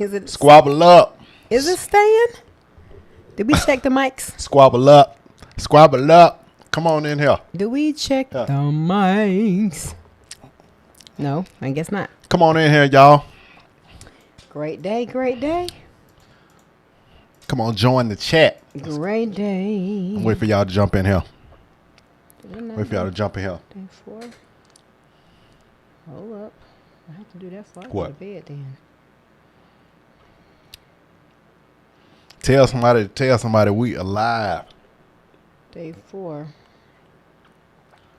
Is it Squabble up. Is it staying? Did we check the mics? Squabble up. Squabble up. Come on in here. Do we check the mics? No, I guess not. Come on in here, y'all. Great day, great day. Come on, join the chat. Great day. Wait for y'all to jump in here. Wait for y'all to jump in here. Day 4. Hold up. I have to do that before I What? go to bed then. Tell somebody we alive. Day 4.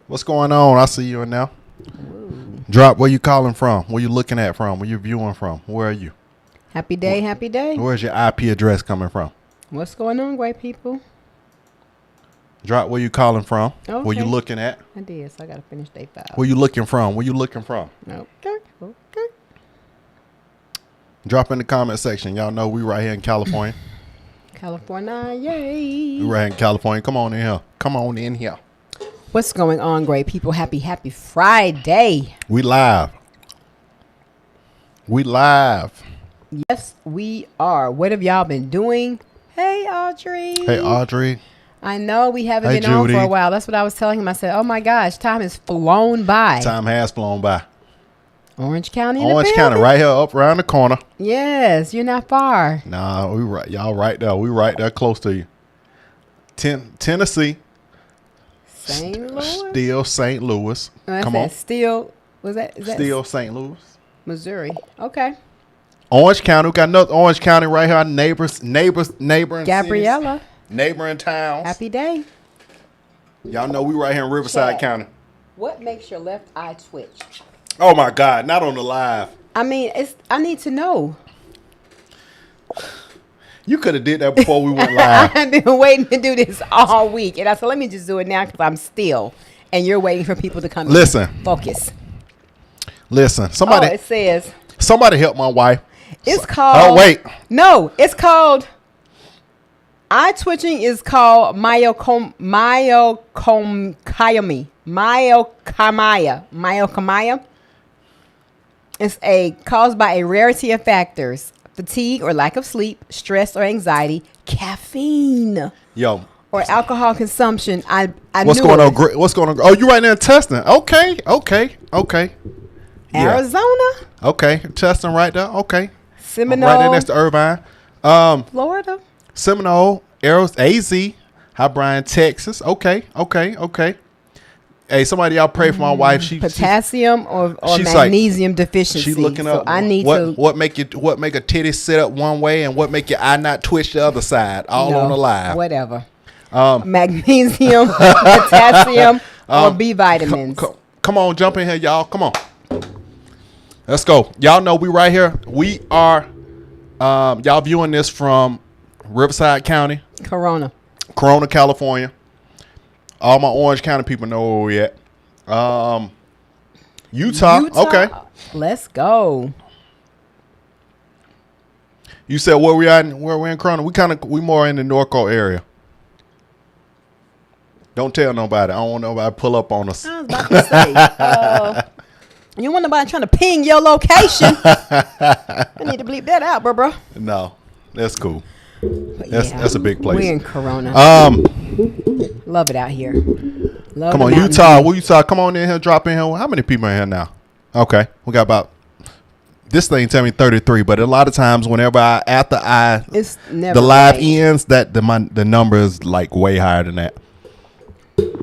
What's going on? I see you in there. Ooh. Drop, where you calling from? Where you looking at from? Where you viewing from? Where are you? Happy day, happy day. Where's your IP address coming from? What's going on, great people? Drop, where you calling from? Okay. Where you looking at? I did, so I got to finish day 5. Where you looking from? Where you looking from? Okay. Okay. Drop in the comment section. Y'all know we right here in California. California, yay. We right here in California. Come on in here. Come on in here. What's going on, great people? Happy Friday. We live. We live. Yes, we are. What have y'all been doing? Hey, Audrey. Hey, Audrey. I know we haven't Hey, been on for Judy. a while. That's what I was telling him. I said, oh my gosh, time has flown by. Time has flown by. Orange County in Orange the County, building? right here, up around the corner. Yes, you're not far. Nah, we right. Y'all right there. We right there, close to you. Tennessee. St. Louis? Still St. Louis. Come on. Still, is that Still St. Louis. Missouri? Okay. Orange County. We got another Orange County right here. Neighboring Gabriella. cities, neighboring towns. Happy day. Y'all know we right here in Riverside Chat. County. What makes your left eye twitch? Oh my God! Not on the live. I mean, I need to know. You could have did that before we went live. I've been waiting to do this all week, and I said, let me just do it now because I'm still, and you're waiting for people to come. Listen. In. Focus. Listen. Oh, it says Somebody help my wife. it's called. Oh wait. No, it's called. Eye twitching is called myoclonus. It's caused by a rarity of factors: fatigue or lack of sleep, stress or anxiety, caffeine, Yo. or alcohol consumption. I What's knew going it. on? What's going on? Oh, you right there testing? Okay. Yeah. Arizona, Okay, testing right there. Okay. Seminole, Right there next to Irvine. Florida. Seminole, AZ, High Bryan, Texas. Okay. Hey, somebody y'all pray for my wife. Potassium or she's magnesium deficiency. She's looking up. So I need what make a titty sit up one way and what make your eye not twitch the other side. All on the live. Whatever. Magnesium, potassium, or B vitamins. Come on, jump in here, y'all. Come on. Let's go. Y'all know we right here. We are y'all viewing this from Riverside County. Corona, California. All my Orange County people know where we at. Utah. Okay. Let's go. You said where we at? Where we in Corona? We more in the Norco area. Don't tell nobody. I don't want nobody to pull up on us. I was about to say, you want nobody trying to ping your location? I need to bleep that out, bro. No, that's cool. That's a big place. We're in Corona. Love it out here. Come on, Utah. Come on in here, drop in here. How many people in here now? Okay, we got about. This thing tell me 33, but a lot of times whenever it's never the live right. ends, that the number is like way higher than that.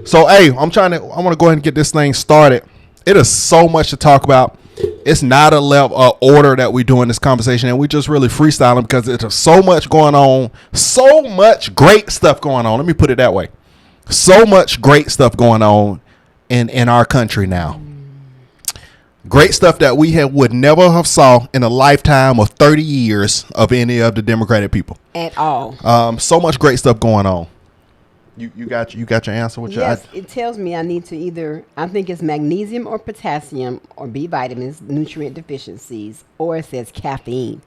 So hey, I want to go ahead and get this thing started. It is so much to talk about. It's not a level order that we do in this conversation, and we just really freestyling because there's so much going on, so much great stuff going on. Let me put it that way. So much great stuff going on in our country now. Great stuff that we would never have saw in a lifetime of 30 years of any of the Democratic people at all. So much great stuff going on. You got your answer? Yes, it tells me I need to I think it's magnesium or potassium or B vitamins, nutrient deficiencies, or it says caffeine.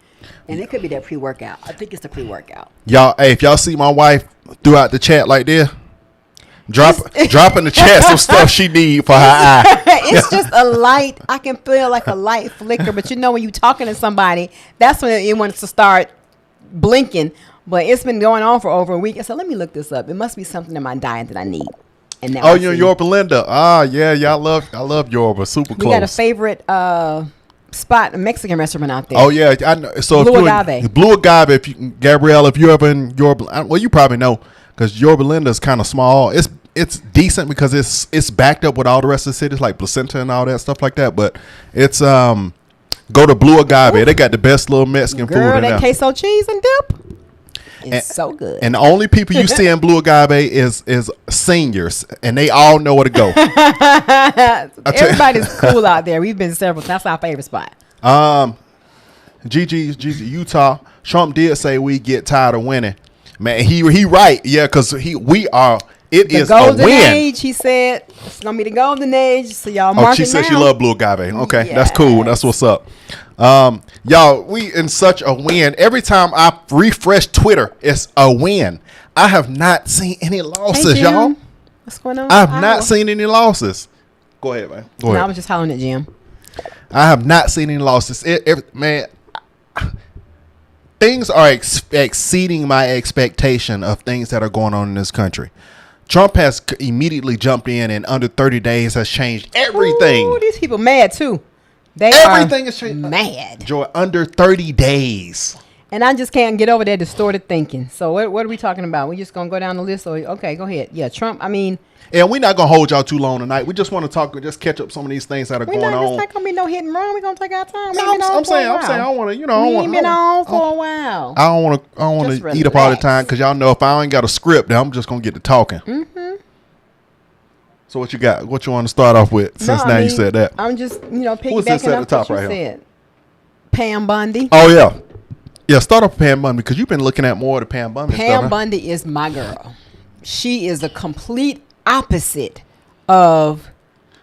And it could be that pre-workout. I think it's the pre-workout. Y'all, hey, if y'all see my wife throughout the chat like this, Drop in the chat some stuff she need for her eye. It's just a light. I can feel like a light flicker. But you know, when you're talking to somebody, that's when it wants to start blinking. But it's been going on for over a week. I said, let me look this up. It must be something in my diet that I need. And now you're Yorba Linda. Yeah, I love Yorba. Super close. We got a favorite spot, a Mexican restaurant out there. Oh yeah, I know. So Blue Agave. Blue Agave. If you, Gabrielle, if you're ever in Yorba, well, you probably know because Yorba Linda is kind of small. It's decent because it's backed up with all the rest of the cities like Placenta and all that stuff like that. But it's go to Blue Agave. Ooh. They got the best little Mexican food in there. Queso cheese and dip. It's so good. And the only people you see in Blue Agave is seniors, and they all know where to go. Everybody's cool out there. We've been several. That's our favorite spot. Gigi, Utah. Trump did say we get tired of winning. Man, he right. Yeah, because we are. It is a win. The golden age, he said. It's going to be the golden age. So y'all mark it she said now. She loved Blue Agave. Okay, yes. That's cool. That's what's up. Y'all, we in such a win. Every time I refresh Twitter, it's a win. I have not seen any losses, hey, y'all. What's going on? I have not seen any losses. Go ahead, man. Go ahead. I was just hollering at Jim. I have not seen any losses. Man, things are exceeding my expectation of things that are going on in this country. Trump has immediately jumped in and under 30 days has changed everything. Ooh, these people mad too. Everything is changed. Mad. Joy, under 30 days. And I just can't get over that distorted thinking. So what are we talking about? We just going to go down the list? Or okay, go ahead. Yeah, Trump, I mean. And we're not going to hold y'all too long tonight. We just want to talk, just catch up some of these things that are going on. It's not going to be no hit and run. We're going to take our time. No, I'm saying, I don't want to, we ain't been on for a while. I don't want to eat up all the time because y'all know if I ain't got a script, then I'm just going to get to talking. Mm-hmm. So what you got? What you want to start off with since you said that? I'm just, piggybacking off what you said. Pam Bundy. Oh, yeah. Yeah, start off with Pam Bundy because you've been looking at more of the Pam Bundy stuff. Pam Bundy is my girl. She is a complete opposite of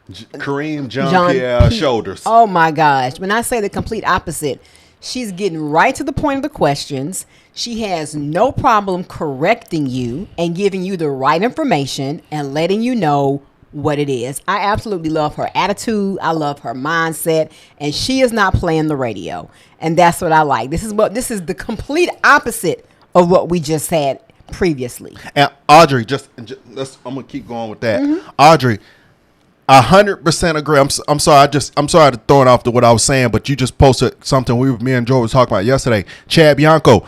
Kareem Jean-Pierre Shoulders. Oh, my gosh. When I say the complete opposite, she's getting right to the point of the questions. She has no problem correcting you and giving you the right information and letting you know what it is. I absolutely love her attitude. I love her mindset, and she is not playing the radio. And that's what I like. This is the complete opposite of what we just had previously. And Audrey, I'm gonna keep going with that. Mm-hmm. Audrey, 100% agree. I'm sorry. I'm sorry to throw it off to what I was saying, but you just posted something me and Joe was talking about yesterday. Chad Bianco.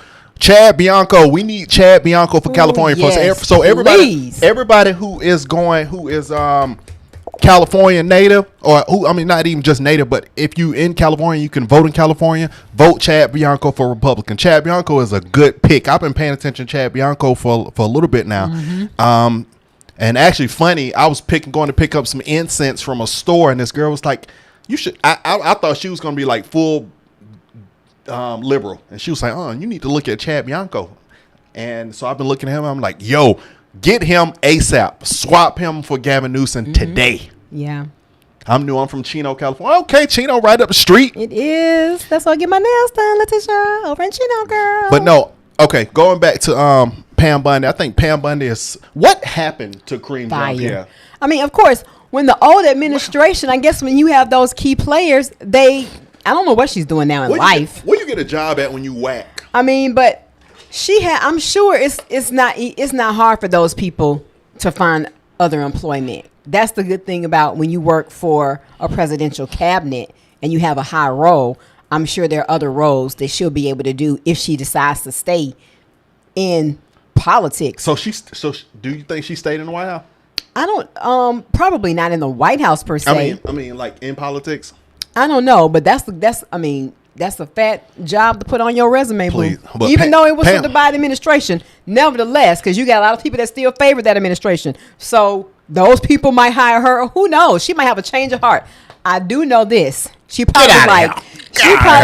We need Chad Bianco for California. Yes, so everybody who is California native, or not even just native, but if you in California, you can vote in California. Vote Chad Bianco for Republican. Chad Bianco is a good pick. I've been paying attention to Chad Bianco for a little bit now. Mm-hmm. And actually, funny, I was going to pick up some incense from a store, and this girl was like, "You should." I thought she was going to be like full liberal, and she was like, "Oh, you need to look at Chad Bianco." And so I've been looking at him. I'm like, "Yo, get him ASAP. Swap him for Gavin Newsom today." Yeah. I'm from Chino, California. Okay, Chino, right up the street. It is. That's why I get my nails done, Letitia, over in Chino, girl. But no, okay, going back to Pam Bundy. I think Pam Bundy is what happened to Kareem Jean-Pierre. I mean, of course, when the old administration, I guess when you have those key players, I don't know what she's doing now in life. Where you get a job at when you whack? I mean, but I'm sure it's not hard for those people to find other employment. That's the good thing about when you work for a presidential cabinet and you have a high role. I'm sure there are other roles that she'll be able to do if she decides to stay in politics. So do you think she stayed in the White House? I don't. Probably not in the White House per se. I mean, like in politics. I don't know, but that's a fat job to put on your resume, boo. Even though it was the Biden administration, nevertheless, because you got a lot of people that still favor that administration. So those people might hire her. Who knows? She might have a change of heart. I do know this. She probably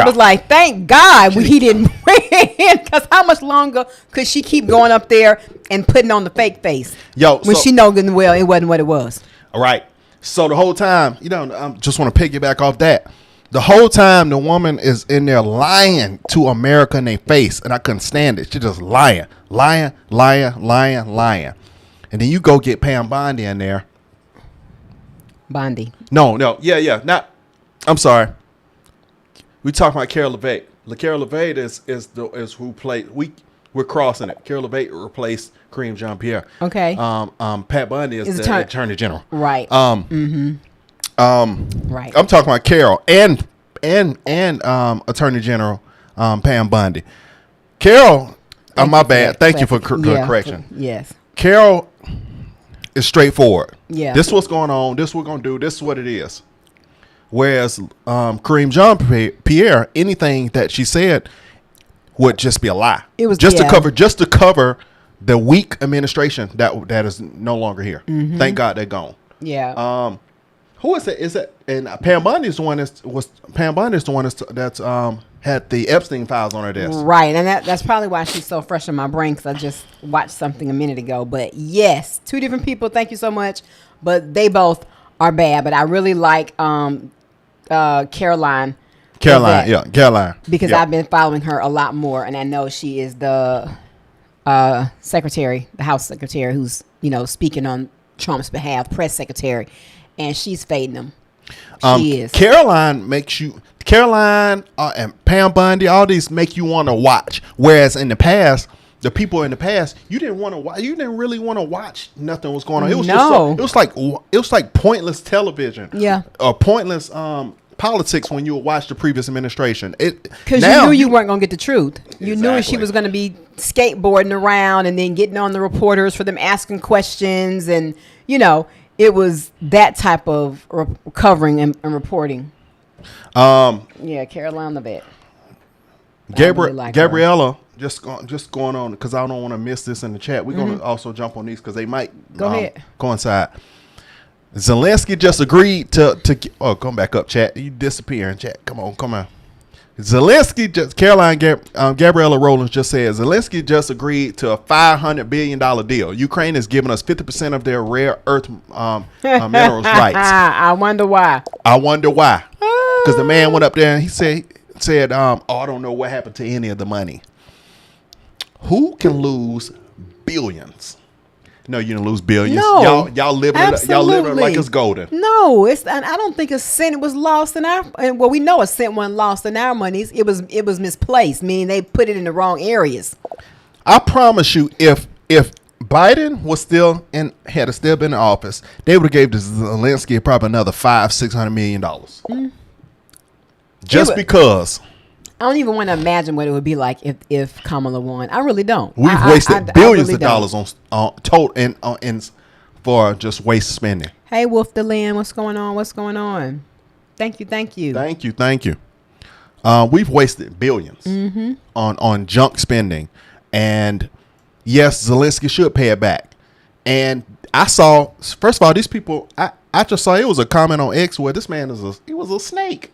was like, thank God he didn't win, because how much longer could she keep going up there and putting on the fake face? When she know good and well it wasn't what it was. All right. So the whole time, I just want to piggyback off that. The whole time the woman is in there lying to America in their face, and I couldn't stand it. She just lying. and then you go get Pam Bondi in there. Bondi. No, yeah. Not. I'm sorry. We talking about Carol LeVay. Carol LeVay is who played. We're crossing it. Carol LeVay replaced Kareem Jean-Pierre. Okay. Pat Bondi is the Attorney General. Right. Right. I'm talking about Carol and Attorney General Pam Bondi. Carol. My bad. Thank you for correction. Yes. Carol is straightforward. Yeah. This is what's going on. This is what we're gonna do. This is what it is. Whereas Kareem Jean-Pierre, anything that she said would just be a lie. It was just to cover the weak administration that is no longer here. Mm-hmm. Thank God they're gone. Yeah. Who is it? Is it? And Pam Bondi is the one that's had the Epstein files on her desk. Right, and that's probably why she's so fresh in my brain, because I just watched something a minute ago. But yes, two different people. Thank you so much. But they both are bad. But I really like Caroline. Caroline. Because I've been following her a lot more, and I know she is the secretary, the House secretary, who's speaking on Trump's behalf, press secretary, and she's fading them. She is. Caroline and Pam Bondi, all these make you want to watch. Whereas in the past, the people in the past, you didn't want to watch. You didn't really want to watch nothing was going on. It was it was like pointless television. Yeah. Or pointless politics when you would watch the previous administration. Because you knew you weren't going to get the truth. You knew she was going to be skateboarding around and then getting on the reporters for them asking questions, and it was that type of covering and reporting. Caroline the vet. Gabriella, just going on because I don't want to miss this in the chat. We're going to also jump on these because they might coincide. Zelensky just agreed to come back up, chat. You disappearing, chat. Come on. Gabriella Rowlands just said Zelensky just agreed to a $500 billion deal. Ukraine is giving us 50% of their rare earth minerals rights. I wonder why. Because the man went up there and he said, I don't know what happened to any of the money. Who can lose billions? No, you didn't lose billions. No, y'all living it like it's golden. No, I don't think a cent was lost in our. Well, we know a cent wasn't lost in our monies. It was misplaced, meaning they put it in the wrong areas. I promise you, if Biden was had still been in office, they would have gave Zelensky probably another $500-600 million. Just because. I don't even want to imagine what it would be like if Kamala won. I really don't. We've wasted billions of dollars on total and for just waste spending. Hey, Wolf the Land, what's going on? Thank you. We've wasted billions on junk spending, and yes, Zelensky should pay it back. And I saw, first of all, these people. I just saw it was a comment on X where this man was a snake. It was a snake.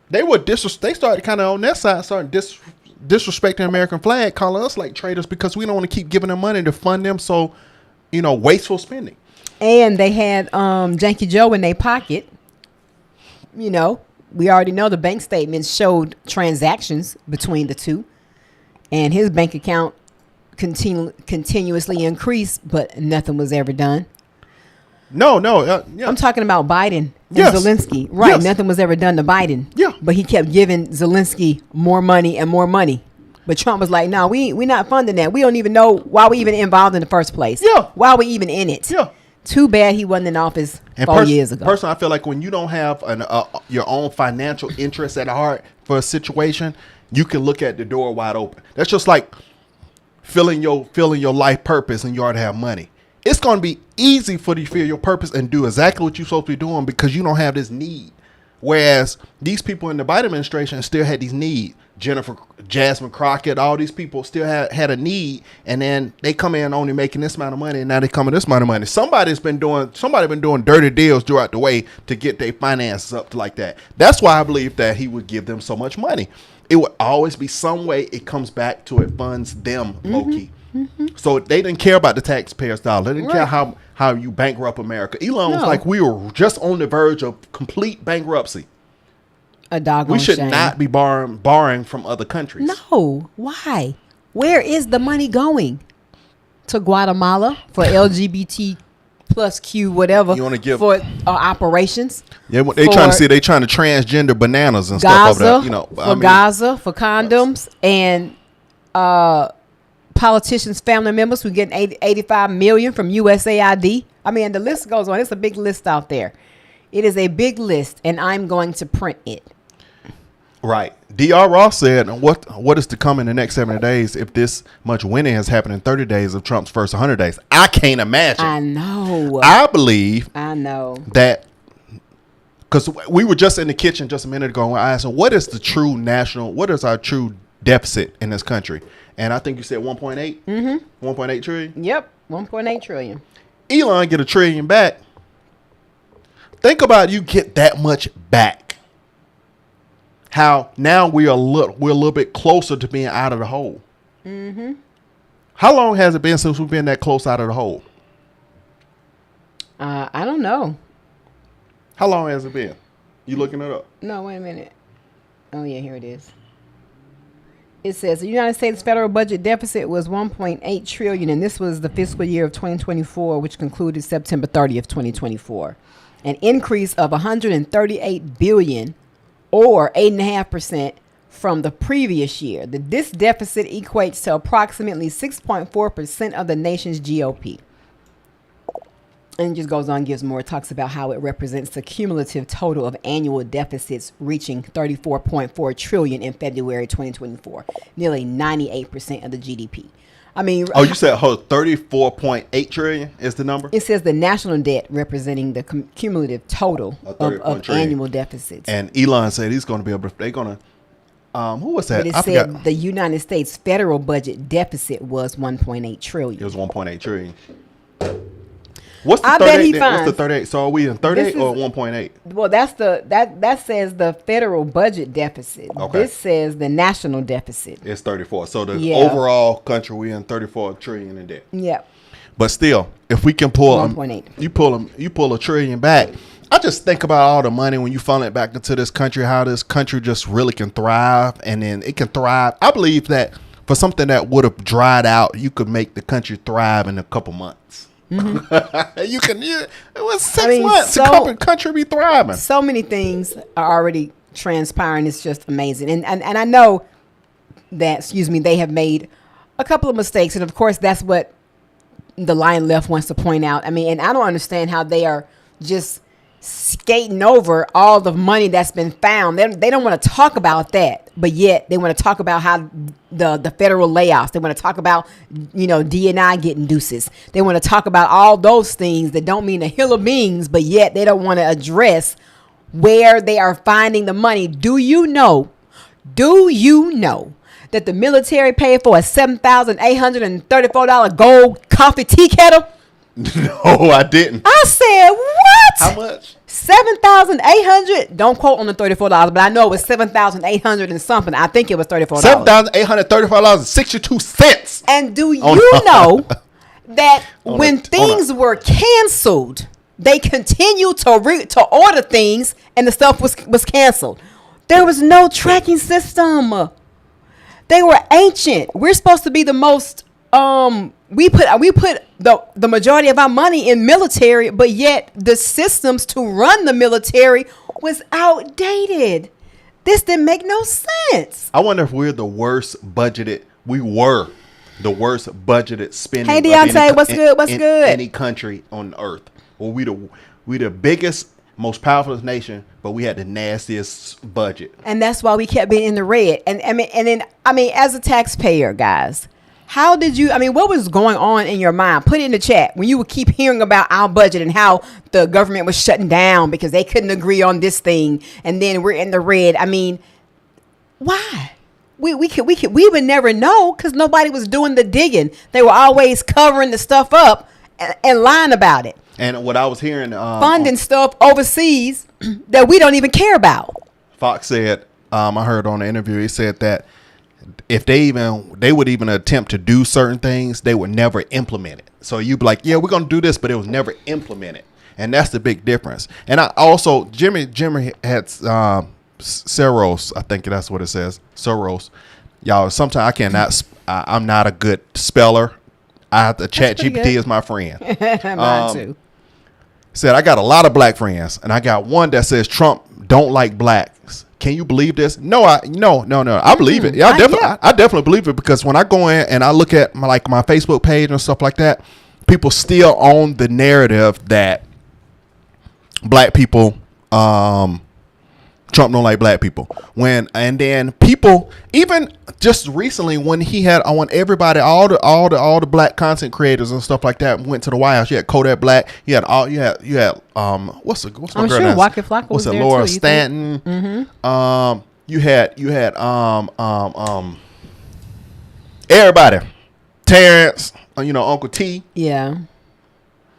They started kind of on their side, started disrespecting the American flag, calling us like traitors because we don't want to keep giving them money to fund them. So, wasteful spending. And they had Janky Joe in their pocket. We already know the bank statements showed transactions between the two, and his bank account continuously increased, but nothing was ever done. No. I'm talking about Biden and Zelensky. Right. Yes. Nothing was ever done to Biden. Yeah. But he kept giving Zelensky more money and more money. But Trump was like, no, we're not funding that. We don't even know why we even involved in the first place. Yeah. Why we even in it. Yeah. Too bad he wasn't in office 4 years ago. Personally, I feel like when you don't have your own financial interest at heart for a situation, you can look at the door wide open. That's just like feeling your life purpose and you already have money. It's going to be easy for you to feel your purpose and do exactly what you're supposed to be doing because you don't have this need. Whereas these people in the Biden administration still had these needs. Jasmine, Crockett, all these people still had a need, and then they come in only making this amount of money, and now they come in this amount of money. Somebody been doing dirty deals throughout the way to get their finances up to like that. That's why I believe that he would give them so much money. It would always be some way it comes back to it funds them low key. So they didn't care about the taxpayers' dollar. They didn't care how you bankrupt America. Elon was like, we were just on the verge of complete bankruptcy. A doggone We should shame. not be borrowing from other countries. No. Why? Where is the money going? to Guatemala for LGBT plus Q whatever You want to give for operations. Yeah, they trying to see they trying to transgender bananas and Gaza, stuff over there. You know, for Gaza for condoms and politicians' family members who get 85 million from USAID. I mean, the list goes on. It's a big list out there. It is a big list, and I'm going to print it. Right. D.R. Ross said, what is to come in the next 70 days if this much winning has happened in 30 days of Trump's first 100 days? I can't imagine. I know. I know. That, because we were just in the kitchen just a minute ago, and I asked him, what is our true deficit in this country? And I think you said 1.8? Mm-hmm. 1.8 trillion? Yep, 1.8 trillion. Elon get $1 trillion back. Think about you get that much back. How now we're a little bit closer to being out of the hole. Mm-hmm. How long has it been since we've been that close out of the hole? I don't know. How long has it been? You looking it up? No, wait a minute. Oh yeah, here it is. It says the United States federal budget deficit was 1.8 trillion, and this was the fiscal year of 2024, which concluded September 30th, 2024. An increase of 138 billion, or 8.5% from the previous year. This deficit equates to approximately 6.4% of the nation's GOP. And it just goes on, gives more, talks about how it represents the cumulative total of annual deficits reaching 34.4 trillion in February 2024, nearly 98% of the GDP. I mean, you said 34.8 trillion is the number? It says the national debt representing the cumulative total of annual deficits. And Elon said he's going to be able to, they're going to, who was that? But it said the United States federal budget deficit was 1.8 trillion. It was 1.8 trillion. What's the 38? What's the 38? So are we in 38 or 1.8? Well, that says the federal budget deficit. Okay. This says the national deficit. It's 34. So the overall country, we in 34 trillion in debt. Yeah. But still, if we can pull 1.8, you pull $1 trillion back. I just think about all the money when you funnel it back into this country, how this country just really can thrive, and then it can thrive. I believe that for something that would have dried out, you could make the country thrive in a couple months. Mm-hmm. It was 6 months. The country be thriving. So many things are already transpiring. It's just amazing. And I know that, they have made a couple of mistakes. And of course, that's what the Lion Left wants to point out. I mean, and I don't understand how they are just skating over all the money that's been found. They don't want to talk about that, but yet they want to talk about how the federal layoffs. They want to talk about, D&I getting deuces. They want to talk about all those things that don't mean a hill of beans, but yet they don't want to address where they are finding the money. Do you know that the military paid for a $7,834 gold coffee tea kettle? No, I didn't. I said, what? How much? $7,800. Don't quote on the $34, but I know it was $7,800 and something. I think it was $34. $7,834.62. And do you know that when things were canceled, they continued to order things, and the stuff was canceled? There was no tracking system. They were ancient. We're supposed to be the most. We put the majority of our money in military, but yet the systems to run the military was outdated. This didn't make no sense. I wonder if we're the worst budgeted. We were the worst budgeted spending. Hey Deontay, what's good? What's good? Any country on earth. Well, we the biggest, most powerful nation, but we had the nastiest budget. And that's why we kept being in the red. And then as a taxpayer, guys. How did you, what was going on in your mind? Put it in the chat when you would keep hearing about our budget and how the government was shutting down because they couldn't agree on this thing. And then we're in the red. Why? We would never know because nobody was doing the digging. They were always covering the stuff up and lying about it. And what I was hearing, funding stuff overseas that we don't even care about. Fox said, I heard on the interview, he said that if they would even attempt to do certain things, they would never implement it. So you'd be like, yeah, we're going to do this, but it was never implemented. And that's the big difference. And I also, Jimmy had Soros, I think that's what it says, Soros. Y'all, sometimes I'm not a good speller. I have to chat GPT as my friend. Mine too. Said I got a lot of black friends, and I got one that says Trump don't like blacks. Can you believe this? No. I believe it. Yeah, I definitely believe it, because when I go in and I look at my Facebook page and stuff like that, people still own the narrative that black people, Trump don't like black people. And then people, even just recently when he had, I want everybody, all the black content creators and stuff like that went to the White House. You had Kodak Black. You had what's my I'm girl sure name? Waka Flocka was What's it? there Laura too, Stanton. Mm-hmm. You had everybody. Terrence, Uncle T. Yeah.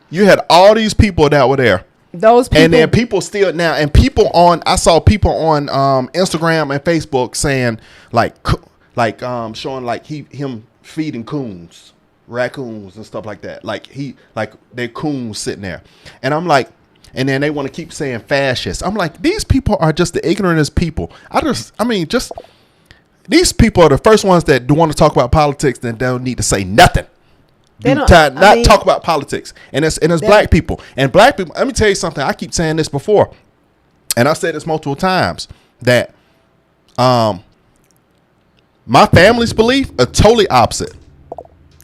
You had all these people that were there. Those people, and then people still now, and I saw people on Instagram and Facebook saying showing him feeding raccoons and stuff like that. They're coons sitting there, and I'm like, and then they want to keep saying fascist. I'm like, these people are just the ignorantest people. These people are the first ones that want to talk about politics and don't need to say nothing. Talk about politics, and it's black people. And black people, let me tell you something. I keep saying this before, and I've said this multiple times, that my family's belief are totally opposite.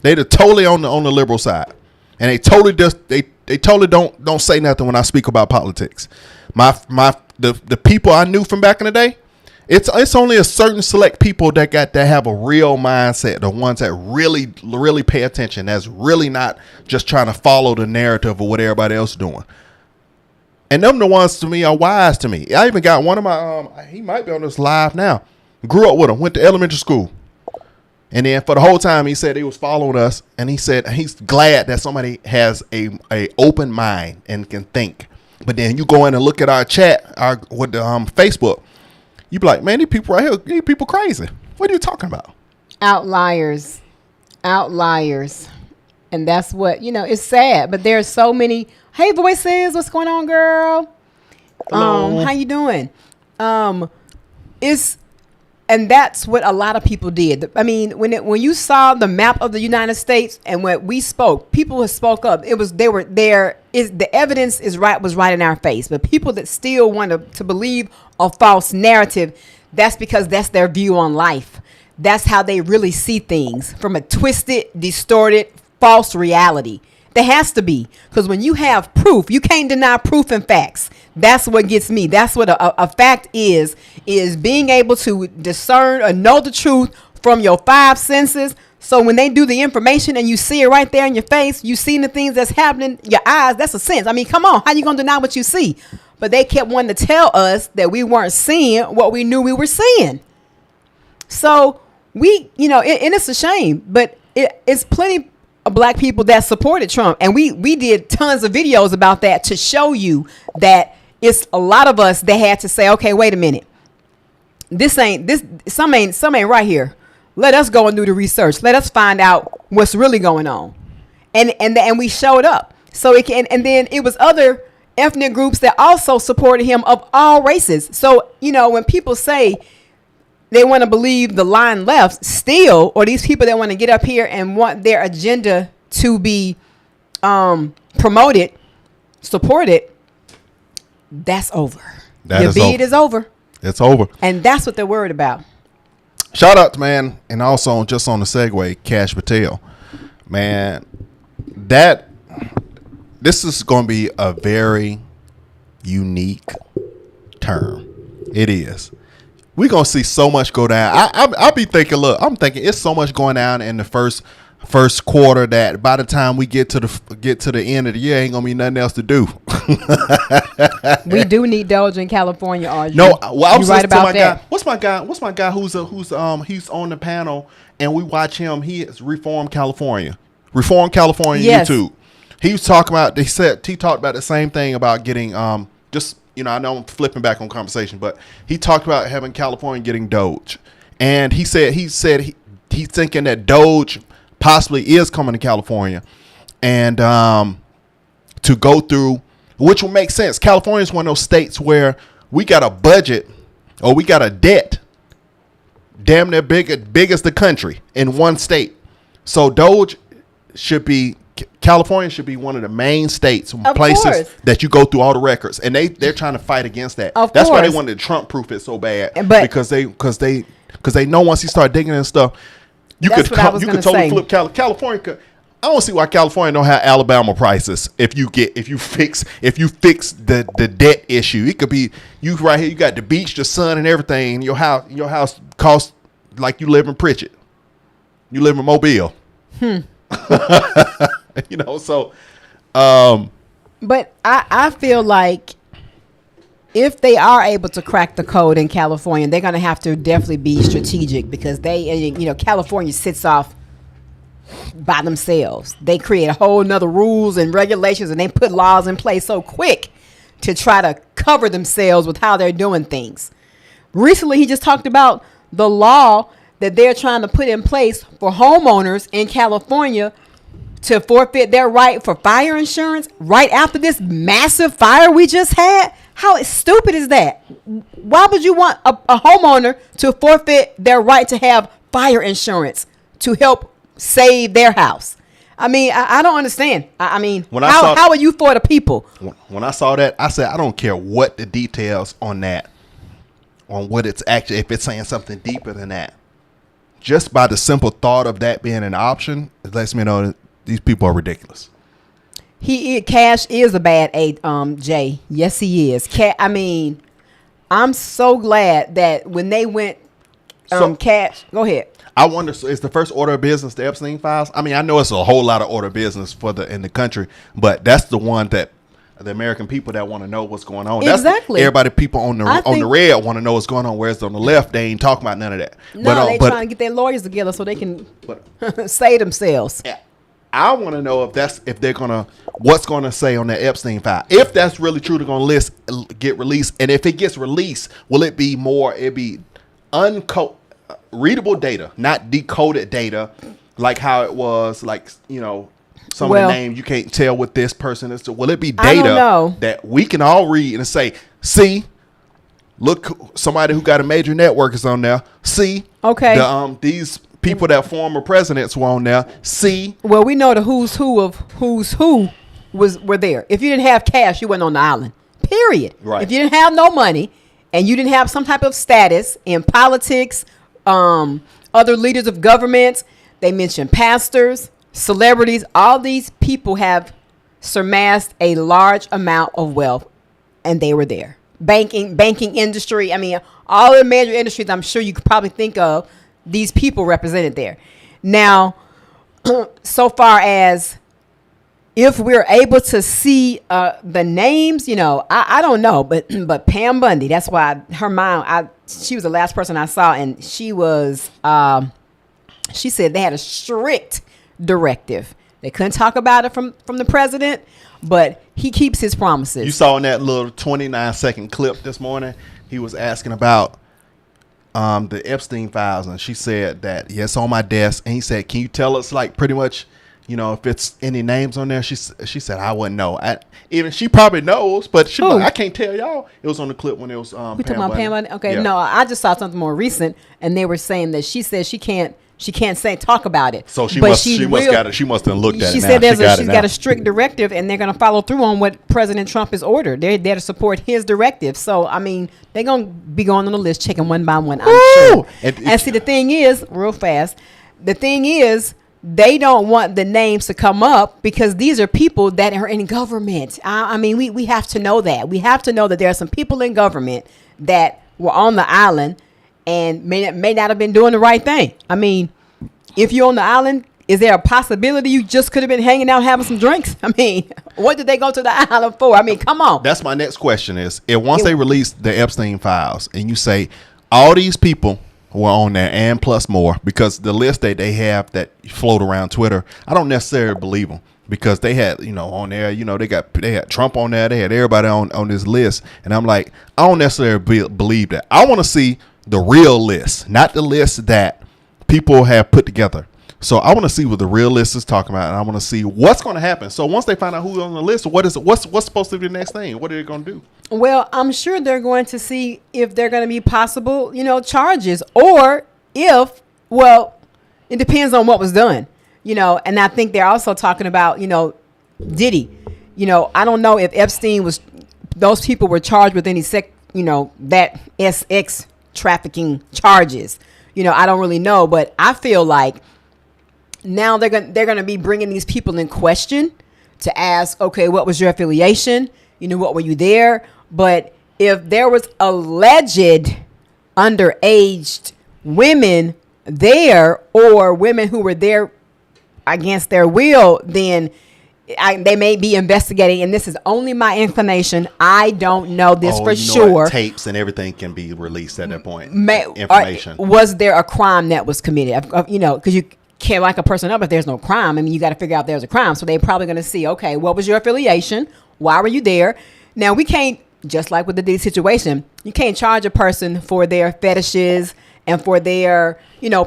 They're totally on the liberal side, and they totally don't say nothing when I speak about politics. The people I knew from back in the day, it's only a certain select people that have a real mindset, the ones that really pay attention, that's really not just trying to follow the narrative of what everybody else is doing. And them the ones to me are wise to me. I even got one of my he might be on this live now. Grew up with him, went to elementary school. And then for the whole time he said he was following us, and he said he's glad that somebody has a open mind and can think. But then you go in and look at our chat, with the Facebook, you be like, man, these people right here, these people crazy. What are you talking about? Outliers. And that's what, it's sad, but there's so many. Hey, voices, what's going on, girl? Hello. How you doing? And that's what a lot of people did. I mean, when you saw the map of the United States and when we spoke, people who spoke up. The evidence was right in our face. But people that still want to believe a false narrative, that's because that's their view on life. That's how they really see things, from a twisted, distorted, false reality. There has to be, because when you have proof, you can't deny proof and facts. That's what gets me. That's what a fact is being able to discern or know the truth from your five senses. So when they do the information and you see it right there in your face, you see the things that's happening, your eyes, that's a sense. I mean, come on, how you going to deny what you see? But they kept wanting to tell us that we weren't seeing what we knew we were seeing. So and it's a shame, but it's plenty of black people that supported Trump. And we did tons of videos about that to show you that it's a lot of us that had to say, okay, wait a minute. Some ain't right here. Let us go and do the research. Let us find out what's really going on. And we showed up. So and then it was other ethnic groups that also supported him of all races. So, when people say they want to believe the line left still, or these people that want to get up here and want their agenda to be promoted, supported, that's over. Your bid is over. It's over. And that's what they're worried about. Shout out to, man, and also just on the segue, Kash Patel. Man, this is going to be a very unique term. It is. We're going to see so much go down. I'll be thinking, I'm thinking it's so much going down in the first quarter that by the time we get to the end of the year, ain't going to be nothing else to do. We do need Doge in California, Audrey. No, well, I was right about that. Guy. What's my guy who's he's on the panel and we watch him. He is Reform California yes. YouTube. He was talking about, he talked about the same thing about getting I know I'm flipping back on conversation, but he talked about having California getting Doge. And he said he's thinking that Doge possibly is coming to California and to go through, which will make sense. California is one of those states where we got a budget or we got a debt damn near big as the country in one state. So Doge California should be one of the main states, of places course. that you go through all the records, and they're trying to fight against that. That's why they wanted to Trump proof it so bad, because they know once you start digging and stuff, you could totally flip California. I don't see why California don't have Alabama prices. If you fix the debt issue, it could be you right here. You got the beach, the sun, and everything. Your house costs like you live in Pritchett. You live in Mobile. So. But I feel like if they are able to crack the code in California, they're going to have to definitely be strategic, because California sits off by themselves. They create a whole nother rules and regulations, and they put laws in place so quick to try to cover themselves with how they're doing things. Recently, he just talked about the law that they're trying to put in place for homeowners in California to forfeit their right for fire insurance right after this massive fire we just had. How stupid is that? Why would you want a homeowner to forfeit their right to have fire insurance to help save their house? I mean, I don't understand. I mean, how are you for the people? When I saw that, I said, I don't care what the details on that, on what it's actually, if it's saying something deeper than that. Just by the simple thought of that being an option, it lets me know that these people are ridiculous. KASH is a bad J. Yes, he is. I mean, I'm so glad that when they went KASH. Go ahead. I wonder, so is the first order of business the Epstein files? I mean, I know it's a whole lot of order of business in the country, but that's the one that the American people that want to know what's going on. Exactly. People on the red want to know what's going on, whereas on the left they ain't talking about none of that. No, they trying to get their lawyers together so they can save themselves. Yeah. I want to know if they're gonna what's gonna say on that Epstein file. If that's really truly gonna get released, and if it gets released, will it be more? It be readable data, not decoded data, like how it was. Like some of the names you can't tell what this person is. Will it be data that we can all read and say, see, look, somebody who got a major network is on there. See, okay, these people that former presidents were on there. See, well, we know the who's who of who's who were there. If you didn't have cash, you weren't on the island. Period. Right. If you didn't have no money and you didn't have some type of status in politics, other leaders of government, they mentioned pastors, celebrities. All these people have surmassed a large amount of wealth, and they were there. Banking industry. I mean, all the major industries I'm sure you could probably think of. These people represented there. Now, so far as if we're able to see the names, I don't know, but Pam Bundy, that's why her mom, she was the last person I saw, and she was, she said they had a strict directive. They couldn't talk about it from the president, but he keeps his promises. You saw in that little 29-second clip this morning, he was asking about the Epstein files, and she said that yes, on my desk, and he said, can you tell us like pretty much if it's any names on there? She said I wouldn't know. Even she probably knows, but I can't tell y'all. It was on the clip when it was we talking about Pam Bundy? Okay, yeah. No, I just saw something more recent, and they were saying that she said she can't talk about it. So she must have looked at it. She said she's got a strict directive, and they're going to follow through on what President Trump has ordered. They're there to support his directive. So I mean, they're going to be going on the list, checking one by one. I'm sure. And see, the thing is, real fast, they don't want the names to come up because these are people that are in government. I mean, we have to know that. We have to know that there are some people in government that were on the island and may not have been doing the right thing. I mean, if you're on the island, is there a possibility you just could have been hanging out having some drinks? I mean, what did they go to the island for? I mean, come on. That's my next question is, once they release the Epstein files and you say all these people were on there and plus more, because the list that they have that float around Twitter, I don't necessarily believe them. Because they had, on there, they had Trump on there, they had everybody on this list, and I'm like, I don't necessarily believe that. I want to see the real list, not the list that people have put together. So I want to see what the real list is talking about, and I want to see what's going to happen. So once they find out who's on the list, what's supposed to be the next thing? What are they going to do? Well, I'm sure they're going to see if they're going to be possible, charges, or it depends on what was done. And I think they're also talking about, Diddy. I don't know if Epstein those people were charged with any that sex trafficking charges. I don't really know, but I feel like now they're going to be bringing these people in question to ask, okay, what was your affiliation? What were you there? But if there was alleged underage women there or women who were there against their will, then they may be investigating. And this is only my inclination. I don't know this for sure. Tapes and everything can be released at that point. Information. Was there a crime that was committed? Because you can't lock a person up if there's no crime. I mean, you got to figure out there's a crime. So they're probably going to see, okay, what was your affiliation? Why were you there? Now, we can't, just like with the Diddy situation, you can't charge a person for their fetishes and for their,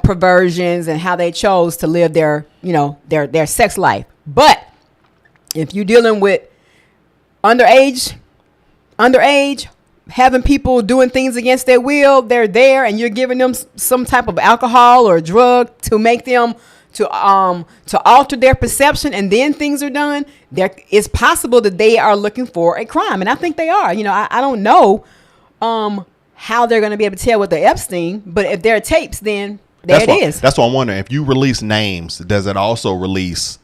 perversions and how they chose to live their sex life. But if you're dealing with underage, having people doing things against their will, they're there, and you're giving them some type of alcohol or drug to make them to alter their perception, and then things are done. It's possible that they are looking for a crime, and I think they are. I don't know how they're going to be able to tell with the Epstein, but if there are tapes, then it is. That's what I'm wondering. If you release names, does it also release?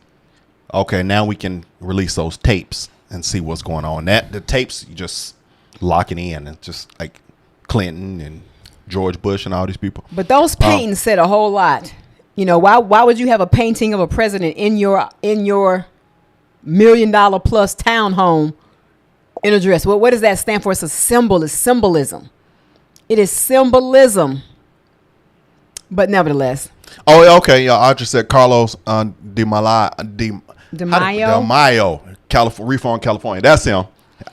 Okay, now we can release those tapes and see what's going on. The tapes, you just lock it in, and just like Clinton and George Bush and all these people. But those paintings said a whole lot. Why would you have a painting of a president in your $1 million plus townhome in a dress? What does that stand for? It's a symbol. It's symbolism. It is symbolism. But nevertheless. Oh, okay. Yeah, I just said Carlos De Mayo, Refund, California. That's him.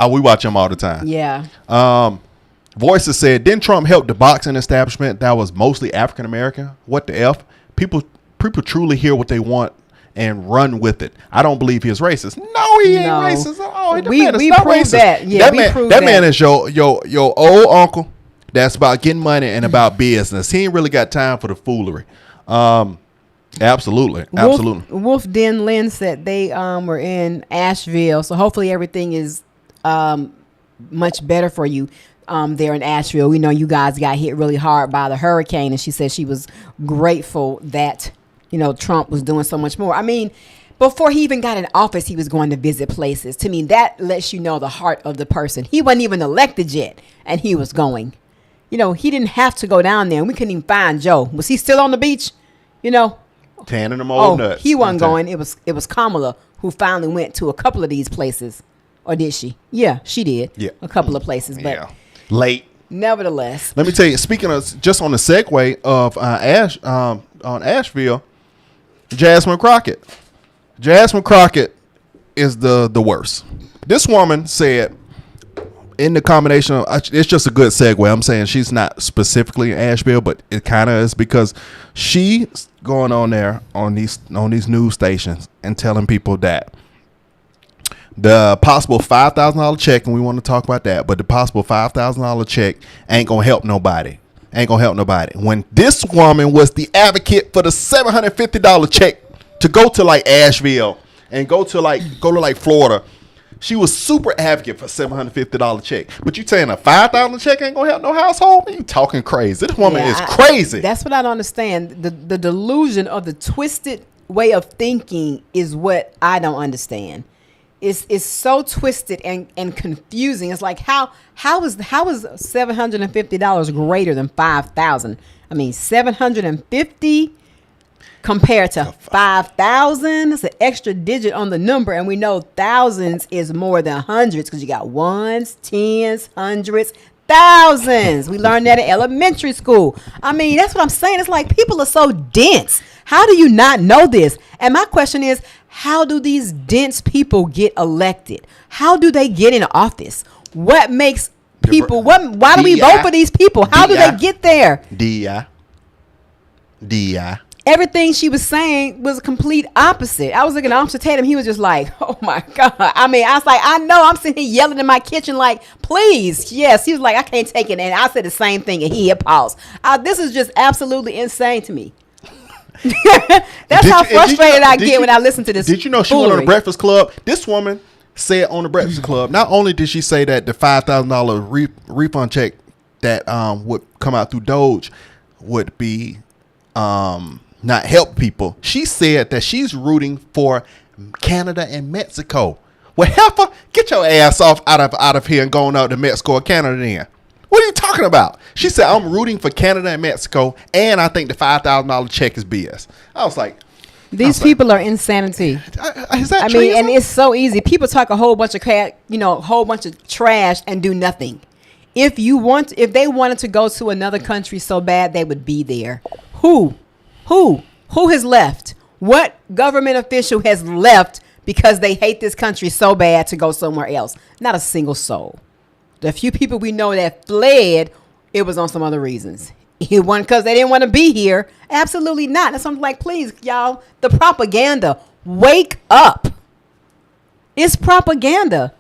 We watch him all the time. Yeah. Voices said, didn't Trump help the boxing establishment that was mostly African American? What the F? People truly hear what they want and run with it. I don't believe he is racist. No, he ain't racist at all. We proved that. Yeah, that man is your old uncle that's about getting money and about business. He ain't really got time for the foolery. Absolutely. Wolf Den Lynn said they were in Asheville, so hopefully everything is much better for you there in Asheville. We know you guys got hit really hard by the hurricane, and she said she was grateful that Trump was doing so much more. I mean, before he even got in office, he was going to visit places. To me, that lets you know the heart of the person. He wasn't even elected yet, and he was going. He didn't have to go down there, and we couldn't even find Joe. Was he still on the beach? Tanning them old nuts. He wasn't going. It was Kamala who finally went to a couple of these places. Or did she? Yeah, she did. Yeah. A couple of places. But late. Nevertheless. Let me tell you, speaking of, just on the segue of on Asheville, Jasmine Crockett. Jasmine Crockett is the worst. This woman said, in the combination of, it's just a good segue. I'm saying she's not specifically in Asheville, but it kind of is, because she's going on there on these news stations and telling people that the possible $5,000 check, and we want to talk about that, but the possible $5,000 check ain't gonna help nobody. When this woman was the advocate for the $750 check to go to like Asheville and go to Florida. She was super advocate for $750 check. But you saying a $5,000 check ain't gonna help no household? You talking crazy. This woman is crazy. That's what I don't understand. The delusion of the twisted way of thinking is what I don't understand. It's so twisted and confusing. It's like how is $750 greater than $5,000? I mean, $750 compared to $5,000, it's an extra digit on the number, and we know thousands is more than hundreds because you got ones, tens, hundreds, thousands. We learned that in elementary school. I mean, that's what I'm saying. It's like people are so dense. How do you not know this? And my question is, how do these dense people get elected? How do they get in office? What makes people? Why do we vote for these people? How do they get there? DI. Everything she was saying was a complete opposite. I was looking at Officer Tatum. He was just like, oh my God. I mean, I was like, I know. I'm sitting here yelling in my kitchen like, please. Yes. He was like, I can't take it. And I said the same thing. And he had paused. This is just absolutely insane to me. That's how frustrated I get when I listen to this. Did you know she went on the Breakfast Club? This woman said on the Breakfast Club, not only did she say that the $5,000 refund check that would come out through Doge would be not help people. She said that she's rooting for Canada and Mexico. Well, heifer, get your ass off out of here and going out to Mexico or Canada then. What are you talking about? She said, I'm rooting for Canada and Mexico, and I think the $5,000 check is BS. I was like, these people are insanity. Is that treason? And it's so easy. People talk a whole bunch of whole bunch of trash and do nothing. If they wanted to go to another country so bad, they would be there. Who has left? What government official has left because they hate this country so bad to go somewhere else? Not a single soul. The few people we know that fled, it was on some other reasons. It wasn't because they didn't want to be here. Absolutely not. That's something like, please, y'all, the propaganda, wake up. It's propaganda.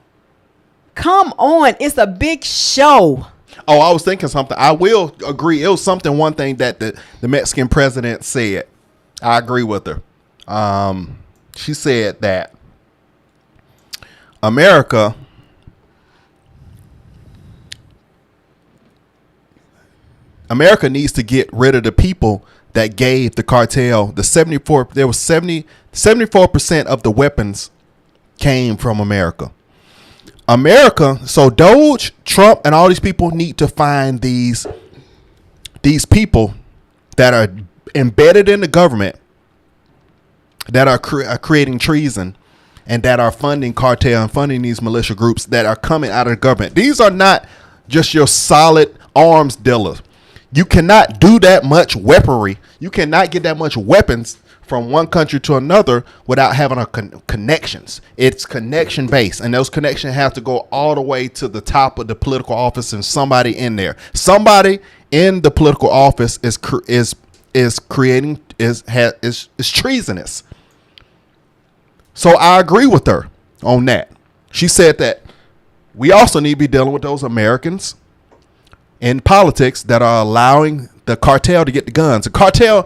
Come on. It's a big show. Oh, I was thinking something. I will agree. It was one thing that the Mexican president said. I agree with her. She said that America needs to get rid of the people that gave the cartel the 74% of the weapons came from America. So Doge, Trump, and all these people need to find these people that are embedded in the government, that are creating treason, and that are funding cartel and funding these militia groups that are coming out of the government. These are not just your solid arms dealers. You cannot do that much weaponry. You cannot get that much weapons from one country to another without having connections. It's connection based, and those connections have to go all the way to the top of the political office and somebody in there. Somebody in the political office is treasonous. So I agree with her on that. She said that we also need to be dealing with those Americans in politics that are allowing the cartel to get the guns. The cartel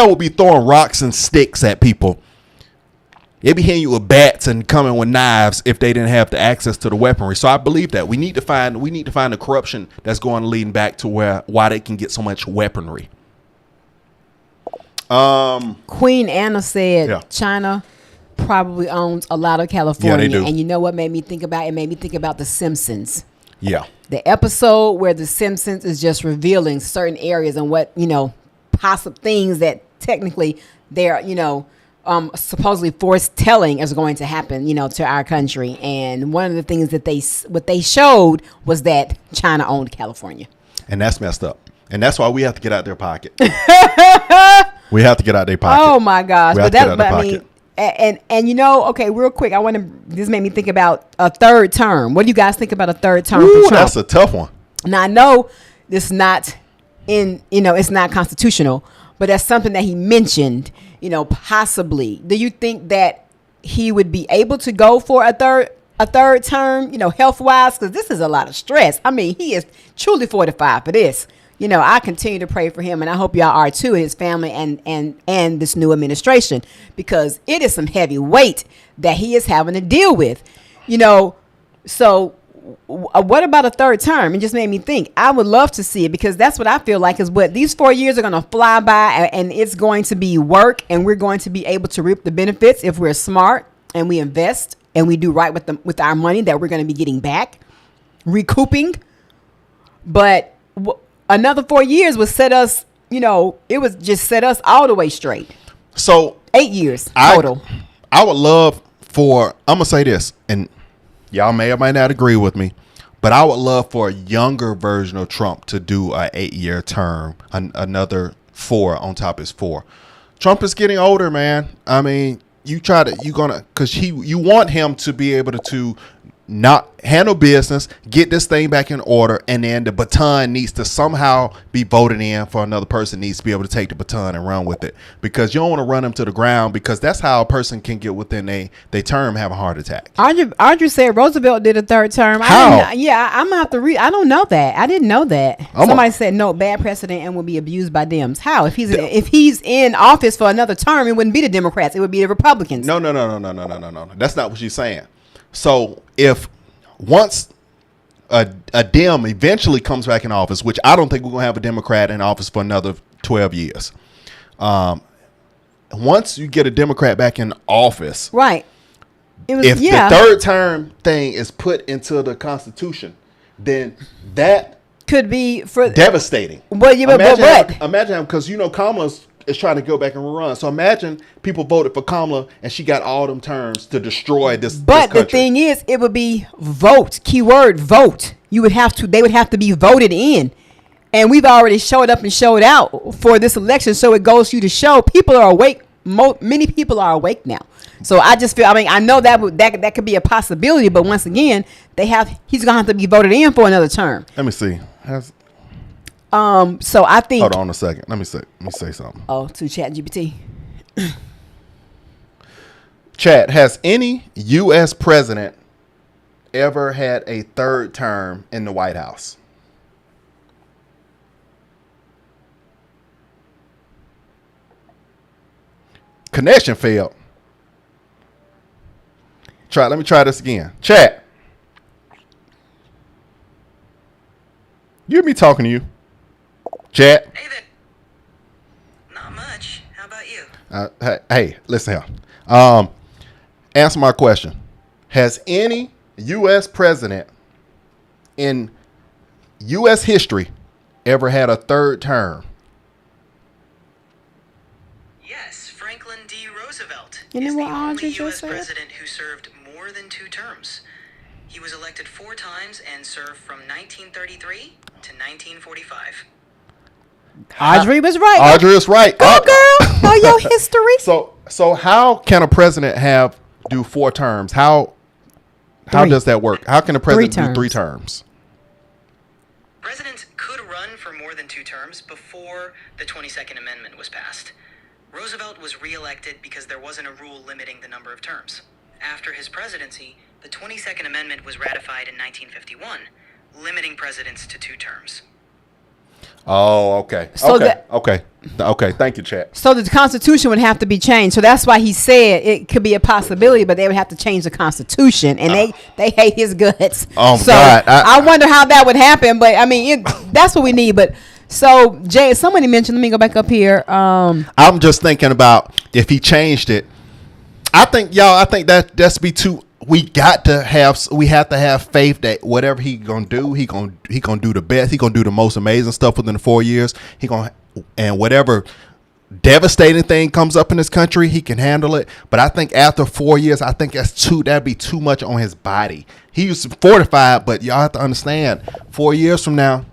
will be throwing rocks and sticks at people. They'd be hitting you with bats and coming with knives if they didn't have the access to the weaponry. So I believe that we need to find the corruption that's going leading back to why they can get so much weaponry. Queen Anna said China probably owns a lot of California. Yeah, they do. And you know what made me think about it? It made me think about The Simpsons. Yeah. The episode where The Simpsons is just revealing certain areas and what, possible things that technically they're, supposedly foretelling is going to happen, to our country. And one of the things that what they showed was that China owned California. And that's messed up. And that's why we have to get out their pocket. We have to get out their pocket. Oh my gosh. Okay, real quick, this made me think about a third term. What do you guys think about a third term for Trump? That's a tough one. Now I know this not it's not constitutional, but that's something that he mentioned, possibly. Do you think that he would be able to go for a third term, health wise? Because this is a lot of stress. I mean, he is truly fortified for this. I continue to pray for him, and I hope y'all are too, his family and this new administration, because it is some heavy weight that he is having to deal with. So what about a third term? It just made me think. I would love to see it, because that's what I feel like is what these 4 years are going to fly by, and it's going to be work, and we're going to be able to reap the benefits if we're smart and we invest and we do right with our money that we're going to be getting back, recouping. But another 4 years would set us, it would just set us all the way straight. So 8 years total. I would love I'm going to say this, and y'all may or may not agree with me, but I would love for a younger version of Trump to do an 8-year term, another 4 on top of his 4. Trump is getting older, man. I mean, you want him to be able to not handle business, get this thing back in order, and then the baton needs to somehow be voted in for another person needs to be able to take the baton and run with it, because you don't want to run them to the ground, because that's how a person can get within they term, have a heart attack. Audrey said Roosevelt did a third term. How? I'm gonna have to read. I don't know that. I didn't know that. Somebody said no, bad precedent and will be abused by Dems. How? If he's in office for another term, it wouldn't be the Democrats. It would be the Republicans. No. That's not what she's saying. So if once a Dem eventually comes back in office, which I don't think we're going to have a Democrat in office for another 12 years. Once you get a Democrat back in office. Right. If the third term thing is put into the Constitution, then that could be devastating. Well, imagine, because Kamala is trying to go back and run. So imagine people voted for Kamala and she got all them terms to destroy this. But the thing is, it would be vote. Keyword vote. They would have to be voted in. And we've already showed up and showed out for this election. So it goes you to show people are awake. Many people are awake now. So I just feel, I know that could be a possibility, but once again, he's gonna have to be voted in for another term. Let me see. So I think. Hold on a second. Let me say something. Oh, to ChatGPT. Chat, has any U.S. president ever had a third term in the White House? Connection failed. Let me try this again. Chat. You hear me talking to you? Chat. Hey there. Not much. How about you? Hey, listen here. Answer my question. Has any U.S. president in U.S. history ever had a third term? Yes, Franklin D. Roosevelt You know is the what only Audrey U.S. just said? president who served more than 2 terms. He was elected 4 times and served from 1933 to 1945. Audrey was right. Audrey is right. Go girl. Know your history. So how can a president do 4 terms? How does that work? How can a president do 3 terms? Presidents could run for more than 2 terms before the 22nd Amendment was passed. Roosevelt was reelected because there wasn't a rule limiting the number of terms. After his presidency, the 22nd Amendment was ratified in 1951, limiting presidents to 2 terms. Oh, okay. Okay. Thank you, Chat. So the Constitution would have to be changed. So that's why he said it could be a possibility, but they would have to change the Constitution, and they hate his guts. Oh, so God. I wonder how that would happen. But that's what we need. But so Jay, somebody mentioned. Let me go back up here. I'm just thinking about if he changed it. I think that's be too. We have to have faith that whatever he gonna do, he gonna do the best. He gonna do the most amazing stuff within the 4 years. And whatever devastating thing comes up in this country, he can handle it. But I think after 4 years, I think that'd be too much on his body. He used to fortify, but y'all have to understand, 4 years from now,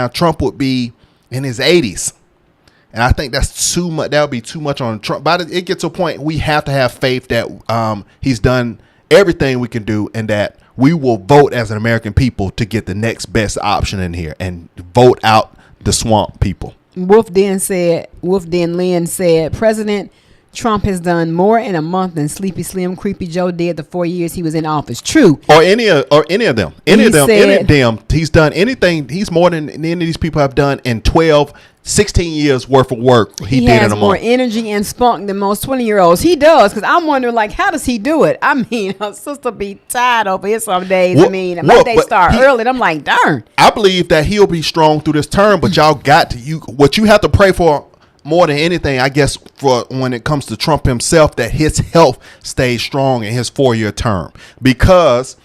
Trump would be in his 80s. And I think that's too much. That would be too much on Trump. But it gets to a point we have to have faith that he's done everything we can do, and that we will vote as an American people to get the next best option in here and vote out the swamp people. Wolf Den Lynn said, President Trump has done more in a month than Sleepy Slim Creepy Joe did the 4 years he was in office. True. Or any of them. He's done anything. He's more than any of these people have done in 16 years worth of work he did in a month. He has more energy and spunk than most 20-year-olds. He does, because I'm wondering, how does he do it? Her sister be tired over here some days. My days start early, and I'm like, darn. I believe that he'll be strong through this term, but y'all what you have to pray for more than anything, I guess, for when it comes to Trump himself, that his health stays strong in his 4-year term. Because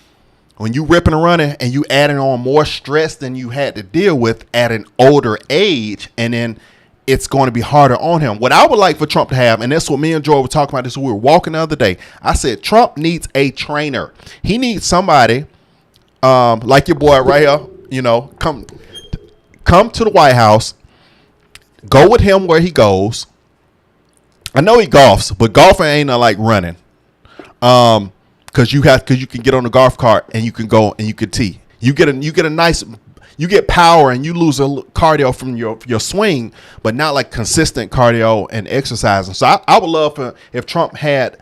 when you ripping and running and you adding on more stress than you had to deal with at an older age, and then it's going to be harder on him. What I would like for Trump to have, and that's what me and Joy were talking about this, we were walking the other day. I said, Trump needs a trainer. He needs somebody like your boy right here, come to the White House, go with him where he goes. I know he golfs, but golfing ain't like running. because you can get on the golf cart and you can go and you can tee. You get a nice, you get power and you lose a cardio from your swing, but not like consistent cardio and exercising. So I would love if Trump had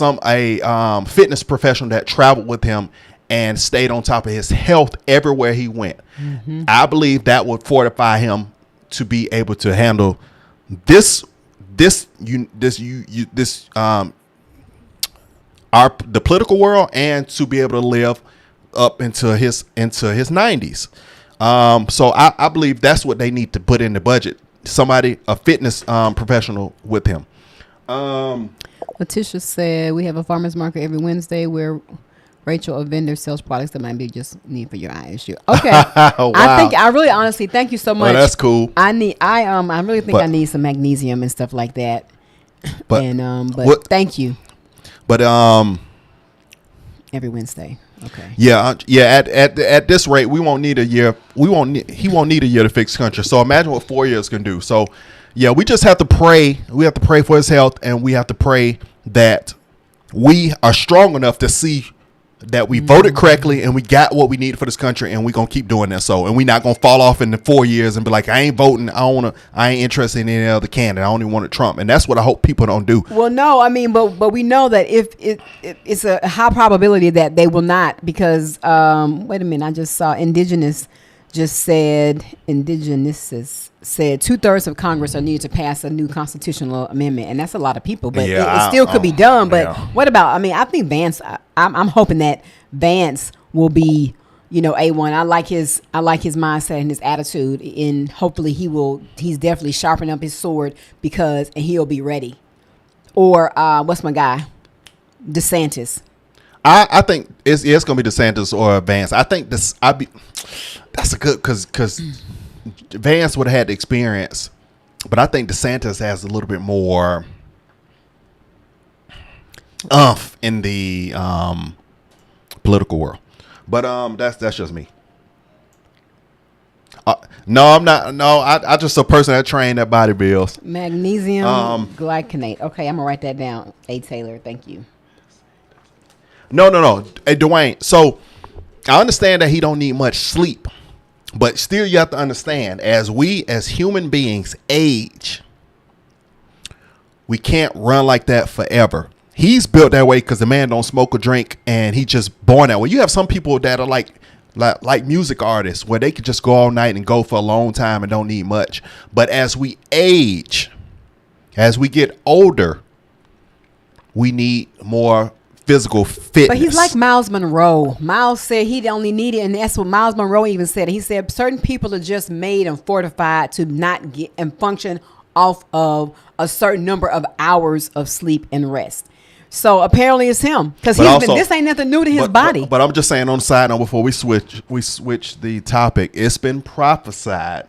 a fitness professional that traveled with him and stayed on top of his health everywhere he went. Mm-hmm. I believe that would fortify him to be able to handle the political world and to be able to live up into his 90s. So I believe that's what they need to put in the budget. A fitness professional with him. Letitia said we have a farmer's market every Wednesday where Rachel, a vendor, sells products that might be just need for your eye issue. Okay. Wow. I really honestly thank you so much. Well, that's cool. I really think I need some magnesium and stuff like that. But thank you. But every Wednesday. Okay. Yeah. At this rate, we won't need a year. He won't need a year to fix the country. So imagine what 4 years can do. So yeah, we just have to pray. We have to pray for his health, and we have to pray that we are strong enough to see that we voted correctly and we got what we needed for this country, and we're gonna keep doing that. So, and we're not gonna fall off in the 4 years and be like, I ain't voting. I ain't interested in any other candidate. I only wanted Trump, and that's what I hope people don't do. Well, no, I mean, but we know that if it's a high probability that they will not, because wait a minute, I just saw Indigenous said 2/3 of Congress are needed to pass a new constitutional amendment, and that's a lot of people. But it still could be done. But what about? I mean, I think Vance. I'm hoping that Vance will be, A1. I like his mindset and his attitude, and hopefully he's definitely sharpening up his sword and he'll be ready. Or what's my guy, DeSantis. I think it's going to be DeSantis or Vance. I think that's a good because Vance would have had the experience, but I think DeSantis has a little bit more in the political world. But that's just me. No, I'm not. No, I just a person that trained that body bills. Magnesium glycinate. Okay, I'm gonna write that down. A. Taylor, thank you. No. Hey, Dwayne. So I understand that he don't need much sleep, but still you have to understand, as human beings age, we can't run like that forever. He's built that way because the man don't smoke or drink, and he just born that way. You have some people that are like music artists where they could just go all night and go for a long time and don't need much. But as we age, as we get older, we need more physical fitness. But he's like Miles Monroe. Miles said he only needed, and that's what Miles Monroe even said. He said certain people are just made and fortified to not get and function off of a certain number of hours of sleep and rest. So apparently it's him, because this ain't nothing new to his body. But I'm just saying, on the side note, before we switch the topic, it's been prophesied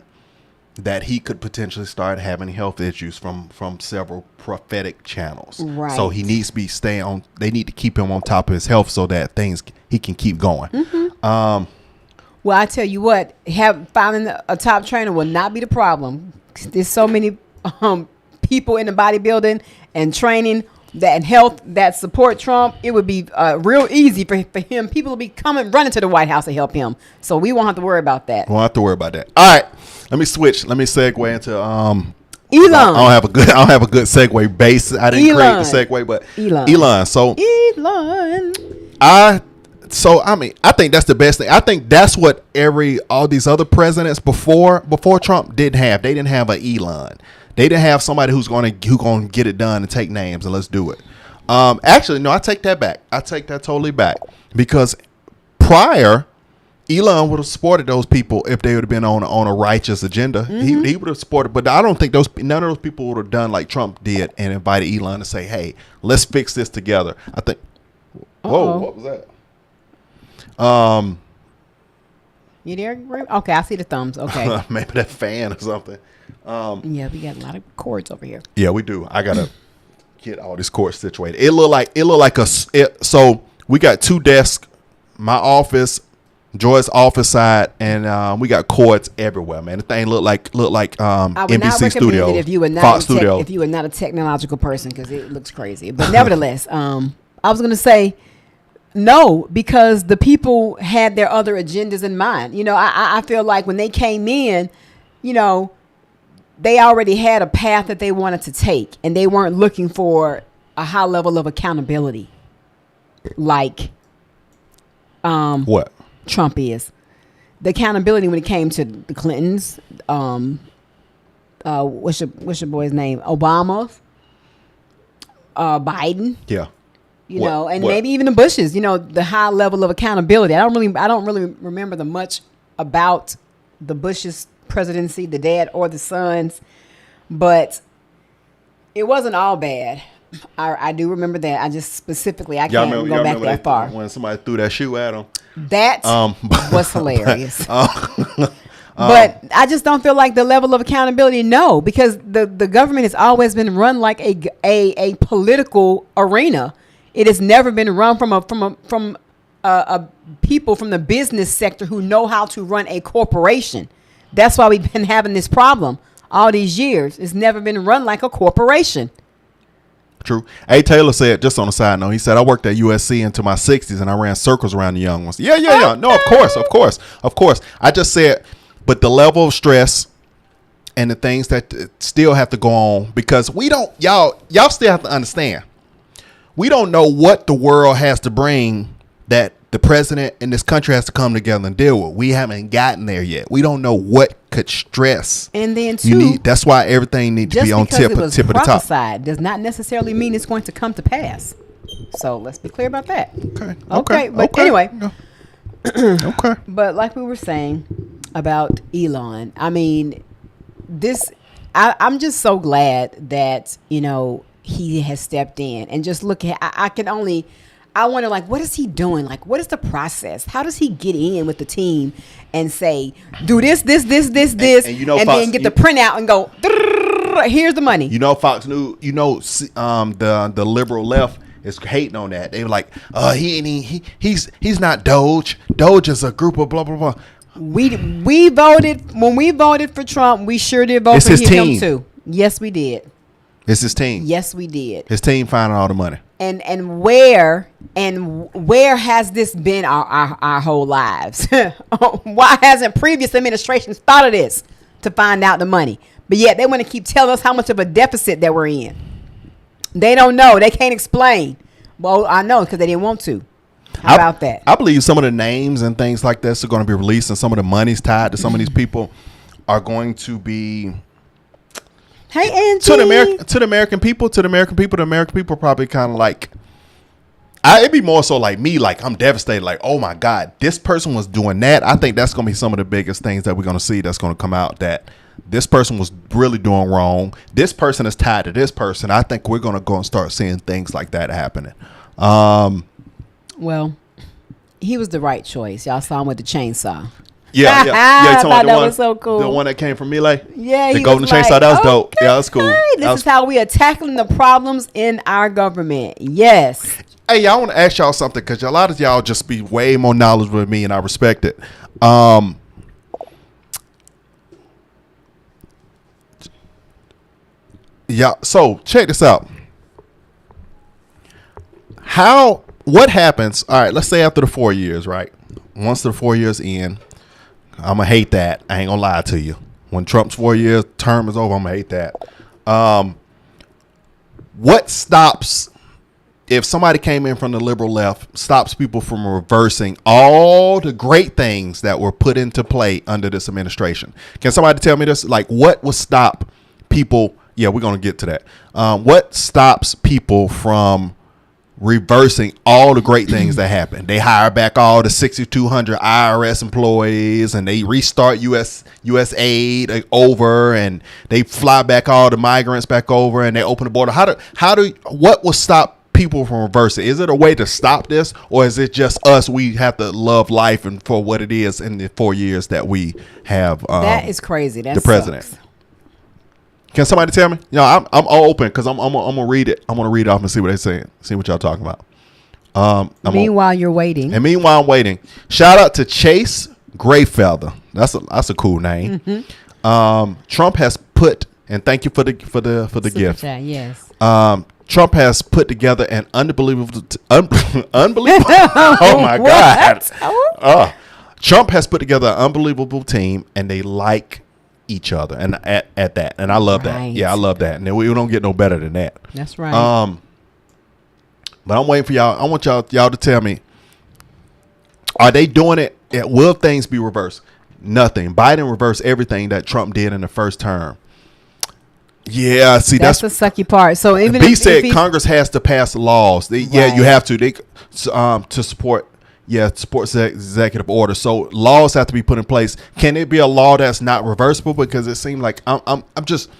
that he could potentially start having health issues from several prophetic channels. Right. So he needs to be they need to keep him on top of his health so that he can keep going. Mm-hmm. Well, I tell you what, finding a top trainer will not be the problem. There's so many people in the bodybuilding and training and health that support Trump. It would be real easy for him. People will be running to the White House to help him. So we won't have to worry about that. Won't have to worry about that. All right. Let me switch. Let me segue into Elon. I don't have a good segue base. I didn't create the segue, but Elon. So Elon. I think that's the best thing. I think that's what all these other presidents before Trump didn't have. They didn't have an Elon. They didn't have somebody who's gonna get it done and take names and let's do it. Actually, no, I take that back. I take that totally back, because prior, Elon would have supported those people if they would have been on a righteous agenda. Mm-hmm. He would have supported, but I don't think none of those people would have done like Trump did and invited Elon to say, "Hey, let's fix this together." I think. Whoa, what was that? You there? Okay, I see the thumbs. Okay, maybe that fan or something. Yeah, we got a lot of cords over here. Yeah, we do. I gotta get all these cords situated. It look like so we got two desks, my office, Joy's office side, and we got cords everywhere, man. The thing look like NBC Studios, if you were not Fox Studio. If you were not a technological person, because it looks crazy. But nevertheless, I was gonna say, No, because the people had their other agendas in mind. You know, I feel like when they came in, you know, they already had a path that they wanted to take, and they weren't looking for a high level of accountability like what Trump is. The accountability when it came to the Clintons, what's your boy's name? Obama, Biden. Yeah. You know, and maybe even the Bushes, you know, the high level of accountability. I don't really remember the much about the Bush's presidency, the dad or the sons, but it wasn't all bad. I do remember that. I just specifically, I can't go back that far. When somebody threw that shoe at him. That was hilarious. But I just don't feel like the level of accountability, no, because the government has always been run like a political arena. It has never been run from a people from the business sector who know how to run a corporation. That's why we've been having this problem all these years. It's never been run like a corporation. True. A. Taylor said, just on a side note, he said, I worked at USC into my 60s and I ran circles around the young ones. Yeah. No, of course. I just said, but the level of stress and the things that still have to go on, because we don't, y'all still have to understand. We don't know what the world has to bring that the president in this country has to come together and deal with. We haven't gotten there yet. We don't know what could stress. And then too, that's why everything needs to be on tip of the top. Does not necessarily mean it's going to come to pass. So let's be clear about that. Okay. But anyway. Okay. But like we were saying about Elon, I mean, I'm just so glad that, you know, he has stepped in and just look at, I wonder, like, what is he doing? Like, what is the process? How does he get in with the team and say, do this, and you know, and Fox, then get the printout and go, here's the money. You know, Fox News, you know, the liberal left is hating on that. They were like, he's not Doge. Doge is a group of blah, blah, blah. We voted, when we voted for Trump, we sure did vote for him too. Yes, we did. It's his team. Yes, we did. His team finding all the money. And where has this been our whole lives? Why hasn't previous administrations thought of this to find out the money? But yet they want to keep telling us how much of a deficit that we're in. They don't know. They can't explain. Well, I know because they didn't want to. How about that? I believe some of the names and things like this are going to be released, and some of the money's tied to some of these people are going to be. Hey, Angie. To the American people, the American people probably kind of like, it'd be more so like me, like I'm devastated, like, oh my God, this person was doing that. I think that's going to be some of the biggest things that we're going to see that's going to come out, that this person was really doing wrong. This person is tied to this person. I think we're going to go and start seeing things like that happening. Well, he was the right choice. Y'all saw him with the chainsaw. Yeah. I thought that was so cool. The one that came from Melee? Yeah, the golden chainsaw, that was dope. Yeah, that was cool. This is how we are tackling the problems in our government. Yes. Hey, y'all, I want to ask y'all something, because a lot of y'all just be way more knowledgeable than me, and I respect it. Yeah, so check this out. What happens, all right, let's say after the 4 years, right? Once the 4 years in, I'm going to hate that. I ain't going to lie to you. When Trump's 4 year term is over, I'm going to hate that. What stops, if somebody came in from the liberal left, stops people from reversing all the great things that were put into play under this administration? Can somebody tell me this? Like, what would stop people? Yeah, we're going to get to that. What stops people from reversing all the great things that happened? They hire back all the 6,200 IRS employees, and they restart US aid over, and they fly back all the migrants back over, and they open the border. What will stop people from reversing? Is it a way to stop this, or is it just us? We have to love life and for what it is in the 4 years that we have. That is crazy. That's the president. Sucks. Can somebody tell me? You know, I'm open, because I'm gonna read it. I'm gonna read it off and see what they're saying. See what y'all talking about. Meanwhile, you're waiting. And meanwhile, I'm waiting. Shout out to Chase Grayfeather. That's a cool name. Mm-hmm. Trump has put, and thank you for the gift. Chat, yes. Trump has put together an unbelievable, unbelievable. Oh my God! Trump has put together an unbelievable team, and they like each other, and at that, and I love that. Yeah, I love that, and we don't get no better than that. That's right. But I'm waiting for y'all. I want y'all to tell me: are they doing it? Will things be reversed? Nothing. Biden reversed everything that Trump did in the first term. Yeah, see, that's the sucky part. So even B said Congress has to pass laws. Yeah, you have to. They to support. Yeah, support executive order. So laws have to be put in place. Can it be a law that's not reversible? Because it seemed like I'm just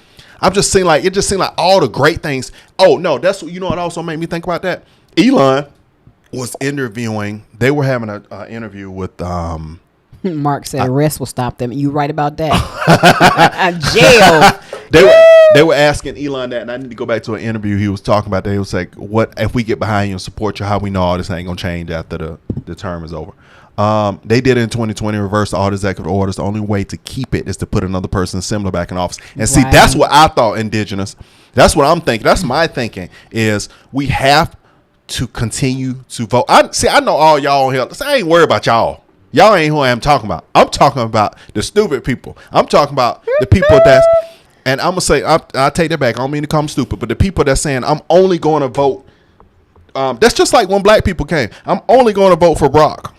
seeing like it just seemed like all the great things. Oh no, that's what also made me think about that. Elon was interviewing. They were having an interview with Mark said arrest will stop them. You right about that? Jail. They were asking Elon that, and I need to go back to an interview he was talking about that. He was like, what if we get behind you and support you, how we know all this ain't going to change after the term is over? They did it in 2020, reverse all the executive orders. The only way to keep it is to put another person similar back in office. And see, that's what I thought, indigenous. That's what I'm thinking. That's my thinking, is we have to continue to vote. I know all y'all on here. I ain't worried about y'all. Y'all ain't who I'm talking about. I'm talking about the stupid people. I'm talking about the people that's... And I'm going to say, I'll take that back. I don't mean to call them stupid, but the people that's saying, I'm only going to vote. That's just like when black people came. I'm only going to vote for Brock.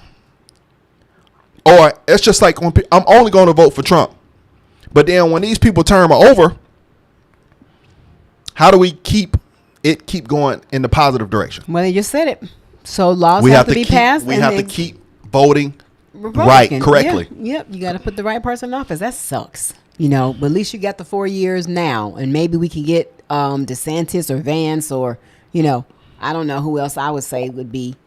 Or it's just like when I'm only going to vote for Trump. But then when these people term are over, how do we keep going in the positive direction? Well, you just said it. So laws have to be passed. We have to keep voting right, correctly. Yep. You got to put the right person in office. That sucks. But at least you got the 4 years now, and maybe we can get DeSantis or Vance or, I don't know who else I would say would be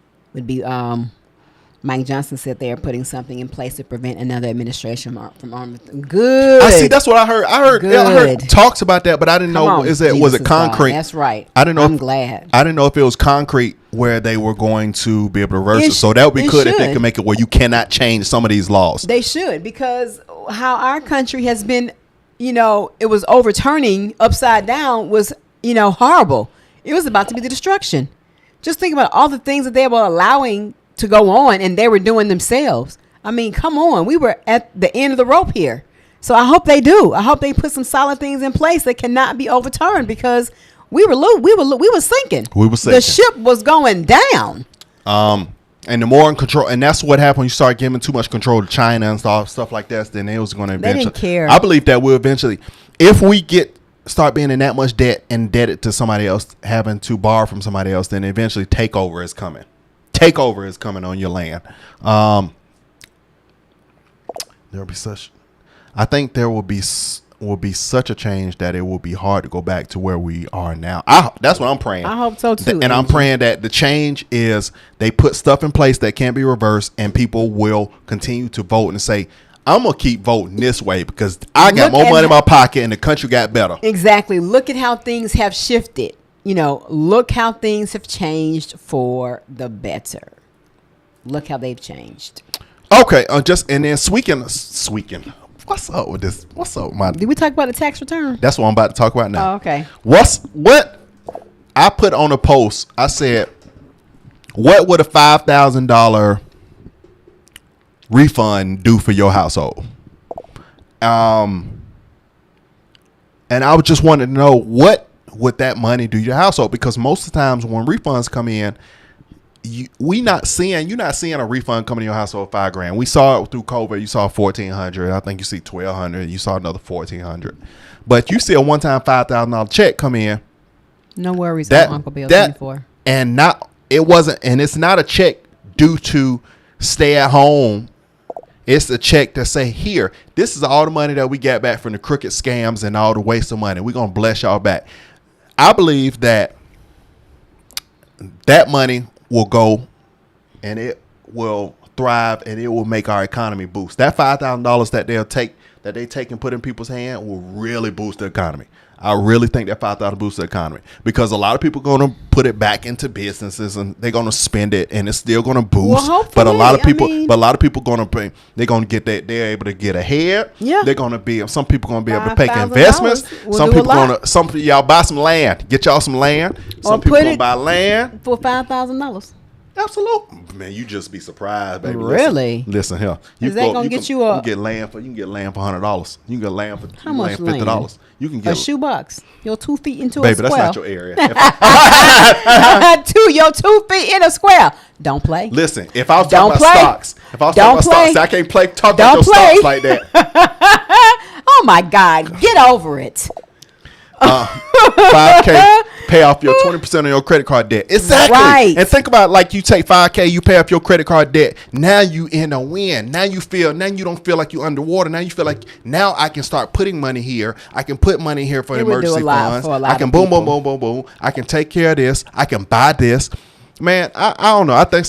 Mike Johnson said they are putting something in place to prevent another administration from arming. Good. I see. That's what I heard. I heard talks about that, but I didn't know. Was it concrete? God. That's right. I didn't know. I'm glad. I didn't know if it was concrete where they were going to be able to reverse it. So that would be good if they could make it where you cannot change some of these laws. They should, because how our country has been, it was overturning upside down was, horrible. It was about to be the destruction. Just think about all the things that they were allowing to go on, and they were doing themselves. I mean, come on. We were at the end of the rope here. So I hope they do. I hope they put some solid things in place that cannot be overturned, because we were sinking. The ship was going down. And the more in control, and that's what happened when you start giving too much control to China and stuff like that, then it was going to eventually. They didn't care. I believe that we'll eventually, if we start being in that much debt, indebted to somebody else, having to borrow from somebody else, then eventually takeover is coming. Takeover is coming on your land. There'll be I think there will be such a change that it will be hard to go back to where we are now. That's what I'm praying. I hope so too. And I'm praying that the change is they put stuff in place that can't be reversed, and people will continue to vote and say, I'm going to keep voting this way because I got more money in my pocket and the country got better. Exactly. Look at how things have shifted. Look how things have changed for the better. Look how they've changed. Okay. And then Sweekin. What's up with this? What's up, my? Did we talk about the tax return? That's what I'm about to talk about now. Oh, okay. What I put on a post, I said, what would a $5,000 refund do for your household? And I would just wanted to know, what would that money do to your household? Because most of the times when refunds come in, you're not seeing a refund coming to your household $5,000. We saw it through COVID. You saw $1,400. I think you see $1,200. You saw another $1,400. But you see a one-time $5,000 check come in. No worries, Uncle Bill. 24. And it's not a check due to stay at home. It's a check that say, here, this is all the money that we got back from the crooked scams and all the waste of money. We're going to bless y'all back. I believe that money will go and it will thrive and it will make our economy boost. That $5,000 that they'll take that they take and put in people's hand will really boost the economy. I really think that $5,000 boosts the economy because a lot of people are going to put it back into businesses and they're going to spend it and it's still going to boost. Well, but a lot of people, they're going to get that. They're able to get ahead. Yeah. They're going to be. Some people going to be able to make investments. Some people y'all buy some land. Get y'all some land. Some people going to buy land for $5,000. Absolutely, man. You just be surprised, baby. Really? Listen here. Is that gonna get you a? You can get land for $100. You can get land for how much $50. You can get a shoebox. Your 2 feet into baby, a square. Baby, that's not your area. Your 2 feet in a square. Don't play. Listen, if I was talking about stocks, I can't talk about your stocks like that. Oh my God, get over it. 5K, pay off your 20% of your credit card debt. Exactly. Right. And think about like you take 5K, you pay off your credit card debt. Now you in a win. Now you don't feel like you're underwater. Now you feel like now I can start putting money here. I can put money here for emergency funds. I can boom. I can take care of this. I can buy this. Man, I don't know. I think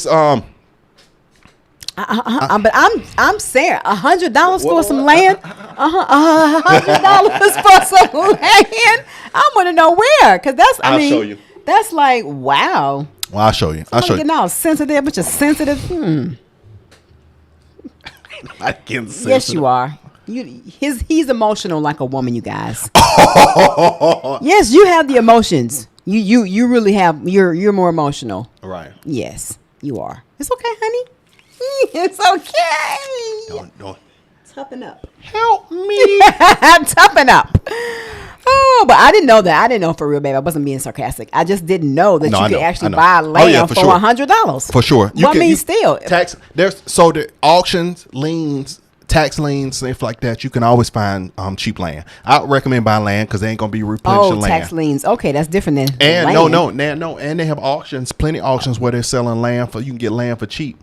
but I'm saying $100 for some land. $100 for some land. I want to know where, because I'll show you. That's like wow. Well, I'll show you. I'll show you. Getting all sensitive, but you're sensitive. I get sensitive. Yes, you are. He's emotional like a woman, you guys. Yes, you have the emotions. You really have. You're more emotional. Right. Yes, you are. It's okay, honey. It's okay. Don't. Toughen up. Help me. Toughen up. Oh, but I didn't know that. I didn't know for real, babe. I wasn't being sarcastic. I just didn't know that you could actually buy land for $100. For sure. Still. Tax. So the auctions, liens, tax liens, stuff like that, you can always find cheap land. I recommend buying land because they ain't gonna be replenishing land. Tax liens. Okay, that's different than land. No. And they have auctions, plenty of auctions where they're selling land for. You can get land for cheap.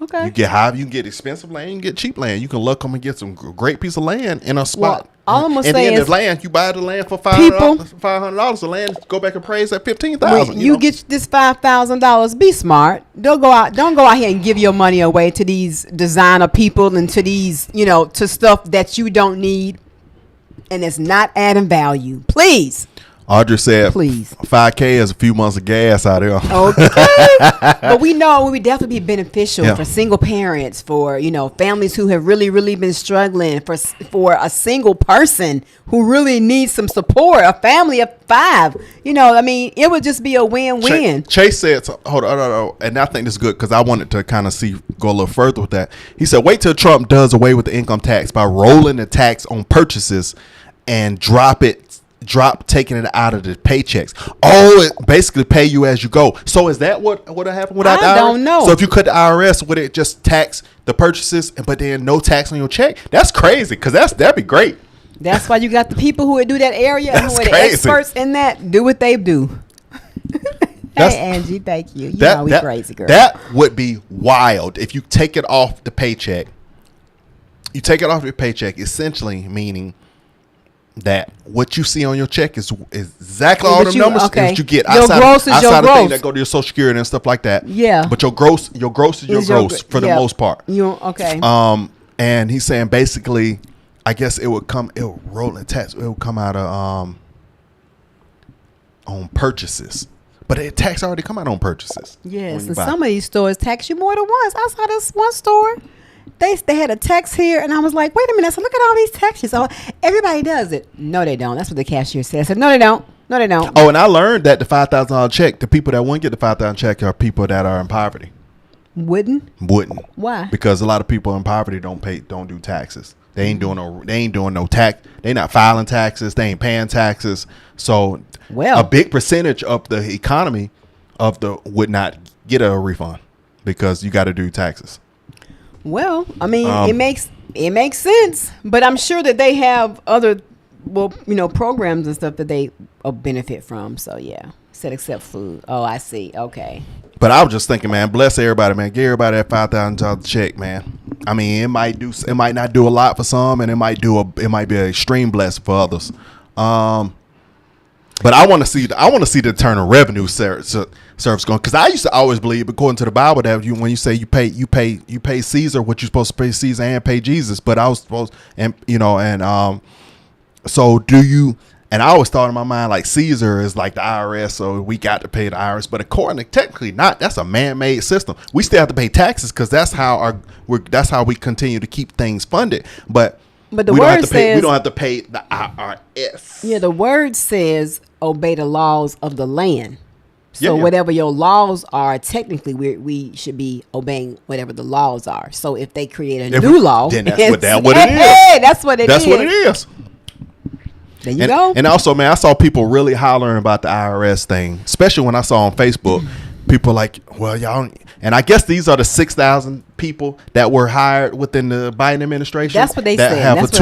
Okay. You can get expensive land, you can get cheap land. You can look them and get some great piece of land in a spot. All I'm gonna say is, land, you buy the land for $500. The land go back and appraise at $15,000. You get this $5,000. Be smart. Don't go out here and give your money away to these designer people and to these, to stuff that you don't need and it's not adding value. Please. Audrey said, please. 5K is a few months of gas out there. Okay. But we know it would definitely be beneficial for single parents, for, families who have really, really been struggling, for a single person who really needs some support, a family of 5. It would just be a win-win. Chase said, hold on, and I think this is good because I wanted to kind of go a little further with that. He said, wait till Trump does away with the income tax by rolling the tax on purchases and drop taking it out of the paychecks. It basically pay you as you go. So is that what would have happened without the IRS? I don't know. So if you cut the IRS, would it just tax the purchases but then no tax on your check? That's crazy because that'd be great. That's why you got the people who would do that area and who are the experts in that do what they do. Hey, Angie, thank you. We crazy, girl. That would be wild if you take it off the paycheck. You take it off your paycheck, essentially meaning that what you see on your check is exactly all the numbers that you get outside of things that go to your Social Security and stuff like that. Yeah. But your gross is your gross for the most part. Okay. And he's saying basically, I guess it would roll in tax. It would come out of on purchases. But the tax already come out on purchases. Yes, and some of these stores tax you more than once. I saw this one store. They had a tax here, and I was like, wait a minute. I said, look at all these taxes. Oh, everybody does it. No, they don't. That's what the cashier said. I said, no, they don't. No, they don't. Oh, and I learned that the $5,000 check, the people that wouldn't get the $5,000 check are people that are in poverty. Wouldn't? Why? Because a lot of people in poverty don't do taxes. They ain't doing no tax. They not filing taxes. They ain't paying taxes. So a big percentage of the economy would not get a refund because you got to do taxes. Well, it makes sense, but I'm sure that they have other, programs and stuff that they benefit from. So yeah, said except food. Oh, I see. Okay. But I was just thinking, man, bless everybody, man. Give everybody that $5,000 check, man. It might not do a lot for some, and it might be an extreme blessing for others. But I want to see the internal revenue service going, because I used to always believe, according to the Bible, that when you say you pay Caesar what you're supposed to pay Caesar and pay Jesus. But I was supposed, and so do you? And I always thought in my mind like Caesar is like the IRS, so we got to pay the IRS. But according to technically not, that's a man-made system. We still have to pay taxes because that's how we continue to keep things funded. But the word says we don't have to pay the IRS. Yeah, the word says obey the laws of the land. So Yeah. whatever your laws are, technically we should be obeying whatever the laws are. So if they create a new law, then that's what it is. Hey, that's what it is. That's what it is. There you go. And also, man, I saw people really hollering about the IRS thing, especially when I saw on Facebook, people like, well, y'all, and I guess these are the 6,000 people that were hired within the Biden administration. That's what they that said. have That's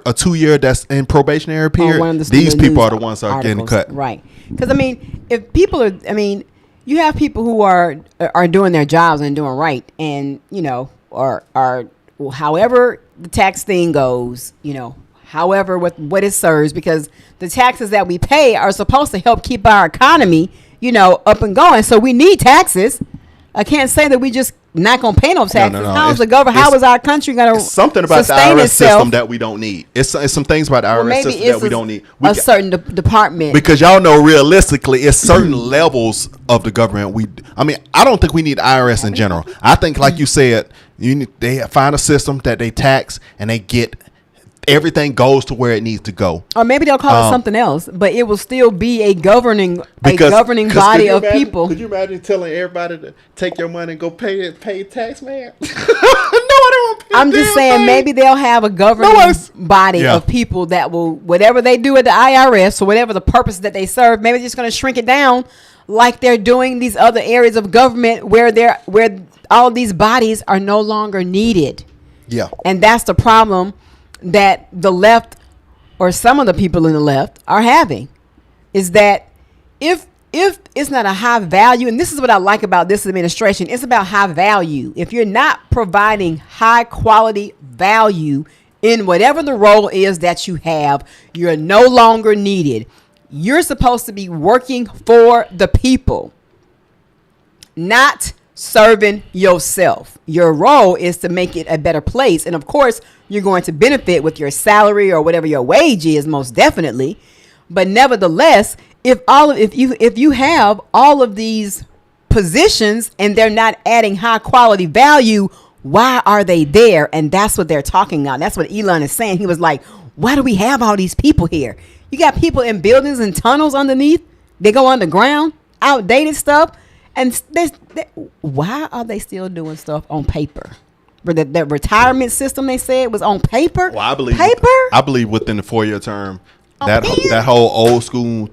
a 2 year that's in probationary period. These people are the ones that are getting cut. Right. Because, I mean, if people are, I mean, you have people who are doing their jobs and doing right and, are however the tax thing goes, however what it serves, because the taxes that we pay are supposed to help keep our economy, up and going. So we need taxes. I can't say that we just not gonna pay no taxes. No. How is the government? How is our country gonna something about the IRS system that we don't need? It's some things about the IRS system that we don't need. A certain department, because y'all know realistically, it's certain levels of the government. I don't think we need IRS in general. I think, like you said, they find a system that they tax and they get. Everything goes to where it needs to go. Or maybe they'll call it something else, but it will still be a governing body of people. Could you imagine telling everybody to take your money and go pay tax, man? No, I don't. I'm just saying thing. maybe they'll have a governing body of people that will, whatever they do at the IRS or whatever the purpose that they serve, maybe they're just going to shrink it down like they're doing these other areas of government where all these bodies are no longer needed. Yeah. And that's the problem that the left or some of the people in the left are having, is that if it's not a high value, and this is what I like about this administration, it's about high value. If you're not providing high quality value in whatever the role is that you have, you're no longer needed. You're supposed to be working for the people, not serving yourself. Your role is to make it a better place. And of course, you're going to benefit with your salary or whatever your wage is, most definitely. But nevertheless, if you have all of these positions and they're not adding high quality value, why are they there? And that's what they're talking about. That's what Elon is saying. He was like, why do we have all these people here? You got people in buildings and tunnels underneath. They go underground, outdated stuff. And why are they still doing stuff on paper? The retirement system, they said, was on paper. Well, I believe paper. I believe within the 4-year term, that whole old school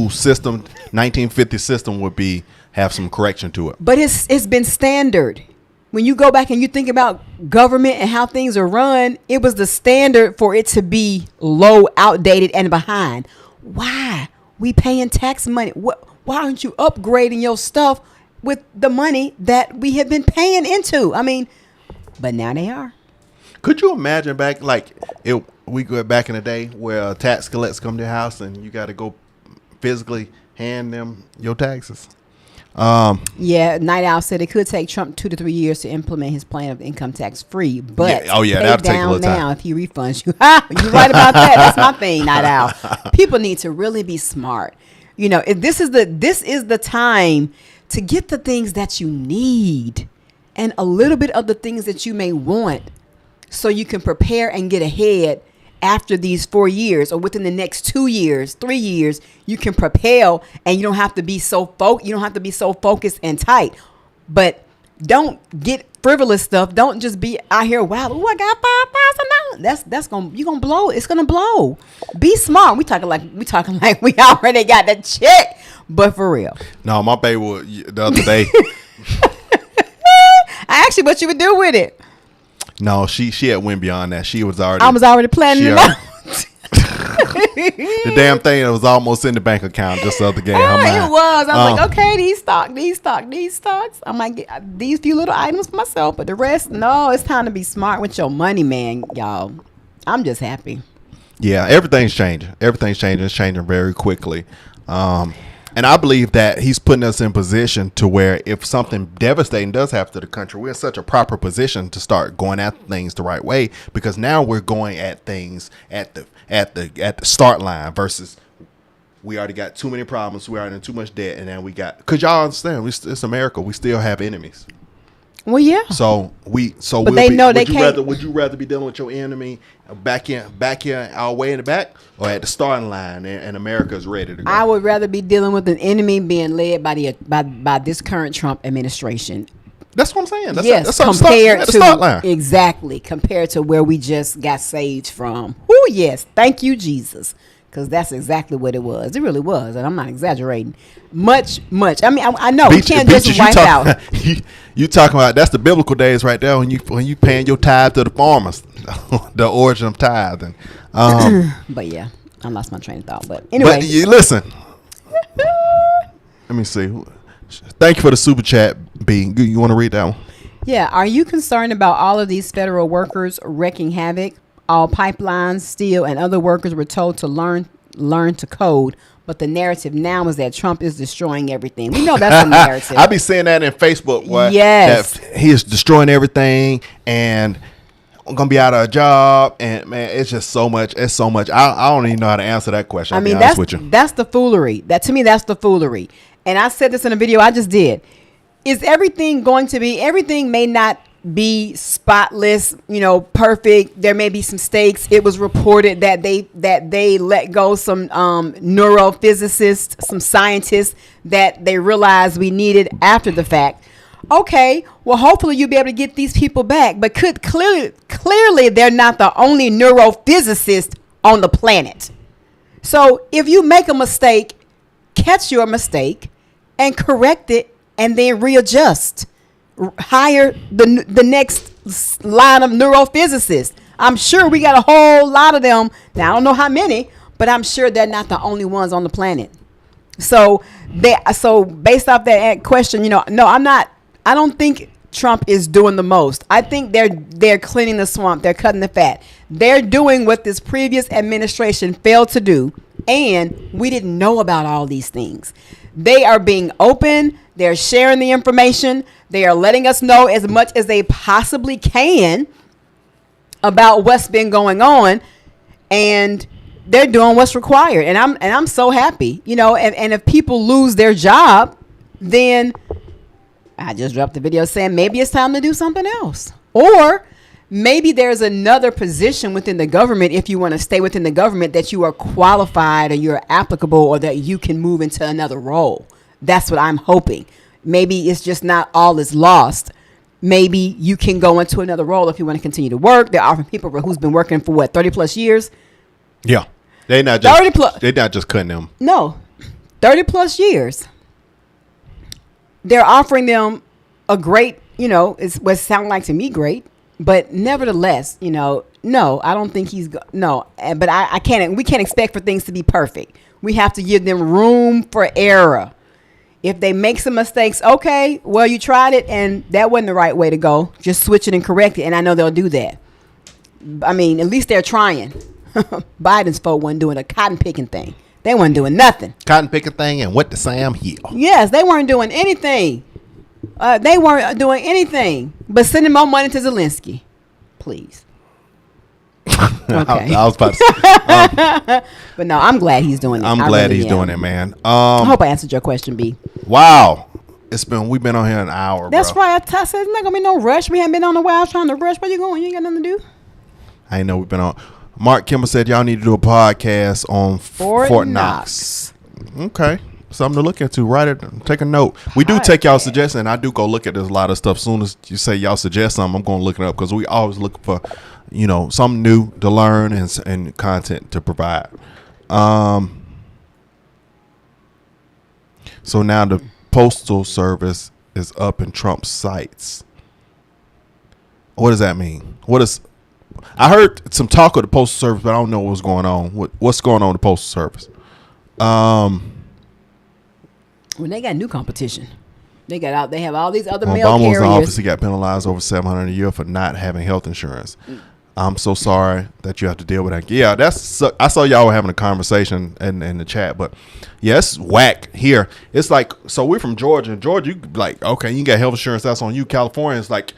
system, 1950 system would have some correction to it. But it's been standard. When you go back and you think about government and how things are run, it was the standard for it to be low, outdated, and behind. Why? We paying tax money. Why aren't you upgrading your stuff with the money that we have been paying into? I mean, but now they are. Could you imagine back we go back in the day where tax collectors come to your house and you got to go physically hand them your taxes? Yeah, Night Owl said it could take Trump 2 to 3 years to implement his plan of income tax free, but that'll take a little time. Now if he refunds you. You're right about that. That's my thing, Night Owl. People need to really be smart. This is the time to get the things that you need and a little bit of the things that you may want, so you can prepare and get ahead after these 4 years, or within the next 2 years, 3 years. You can prepare, and you don't have to be so focused and tight. But don't get frivolous stuff. Don't just be out here, wow, ooh, I got $5,000. You're gonna blow. It's gonna blow. Be smart. We talking like we already got the check, but for real. No, my baby was the other day. I asked you what you would do with it. No, she had went beyond that. I was already planning it out. The damn thing that was almost in the bank account just the other day. It was. I was like, okay, these stocks. I might get these few little items for myself, but the rest, no. It's time to be smart with your money, man, y'all. I'm just happy. Yeah, everything's changing. Everything's changing. It's changing very quickly. And I believe that he's putting us in position to where if something devastating does happen to the country, we're in such a proper position to start going at things the right way, because now we're going at things at the start line versus we already got too many problems, we already in too much debt, and then we got, because y'all understand, it's America, we still have enemies. Well, yeah. But they know they can't. Would you rather be dealing with your enemy back here, all way in the back, or at the starting line, and America's ready to go? I would rather be dealing with an enemy being led by this current Trump administration. That's what I'm saying. That's compared to start line. Exactly, compared to where we just got saved from. Oh yes, thank you, Jesus. Because that's exactly what it was. It really was, and I'm not exaggerating. Much. I mean, I know we can't just wipe out. You talking about, that's the biblical days right there when you paying your tithe to the farmers, the origin of tithing. But yeah, I lost my train of thought. But anyway, you listen. Let me see. Thank you for the super chat, B. You want to read that one? Yeah. Are you concerned about all of these federal workers wreaking havoc? All pipelines, steel, and other workers were told to learn to code, but the narrative now is that Trump is destroying everything. We know that's the narrative. I be seeing that in Facebook. Yes, that he is destroying everything, and I'm gonna be out of a job. And man, it's just so much. It's so much. I don't even know how to answer that question. That's the foolery. That to me, that's the foolery. And I said this in a video I just did. Is everything going to be? Everything may not be spotless, perfect. There may be some mistakes. It was reported that they let go some neurophysicists, some scientists that they realized we needed after the fact. Okay, well, hopefully you'll be able to get these people back. But clearly they're not the only neurophysicist on the planet. So if you make a mistake, catch your mistake and correct it, and then readjust. Hire the next line of neurophysicists. I'm sure we got a whole lot of them. Now, I don't know how many, but I'm sure they're not the only ones on the planet. So based off that question, no, I'm not. I don't think Trump is doing the most. I think they're cleaning the swamp. They're cutting the fat. They're doing what this previous administration failed to do, and we didn't know about all these things. They are being open. They're sharing the information. They are letting us know as much as they possibly can about what's been going on, and they're doing what's required. And I'm so happy, and if people lose their job, then I just dropped the video saying maybe it's time to do something else. Or maybe there's another position within the government, if you want to stay within the government, that you are qualified or you're applicable or that you can move into another role. That's what I'm hoping. Maybe it's just not all is lost. Maybe you can go into another role if you want to continue to work. They're offering people who's been working for 30 plus years. Yeah. They're not just cutting them. No. 30 plus years. They're offering them a great, it's what sounds like to me great. But nevertheless, no, I don't think no. But I can't. We can't expect for things to be perfect. We have to give them room for error. If they make some mistakes, okay, well, you tried it and that wasn't the right way to go. Just switch it and correct it. And I know they'll do that. I mean, at least they're trying. Biden's folk wasn't doing a cotton picking thing. They weren't doing nothing. Cotton picking thing and went to Sam Hill. Yes, they weren't doing anything. But sending more money to Zelensky, please. Okay. I was about to say. But no, I'm glad he's doing it. I'm glad he's doing it, man. I hope I answered your question, B. Wow. We've been on here an hour, That's bro. right. I said, there's not going to be no rush. We haven't been on a while trying to rush. Where you going? You ain't got nothing to do? I know we've been on. Mark Kimball said y'all need to do a podcast on Fort Knox. Okay. Something to look into. Write it. Take a note. We do take y'all suggestions, and I do go look at this a lot of stuff. As soon as you say y'all suggest something, I'm going to look it up because we always look for, something new to learn and content to provide. So now the Postal Service is up in Trump's sights. What does that mean? I heard some talk of the Postal Service, but I don't know what's going on. What's going on with the Postal Service? When they got new competition, they have all these other mail Obama carriers. was in office. He got penalized over $700 a year for not having health insurance. I'm so sorry that you have to deal with that. Yeah, I saw y'all were having a conversation in the chat, but yeah, it's whack here. It's like, so we're from Georgia. Georgia, you like, okay, you got health insurance, that's on you. California is like,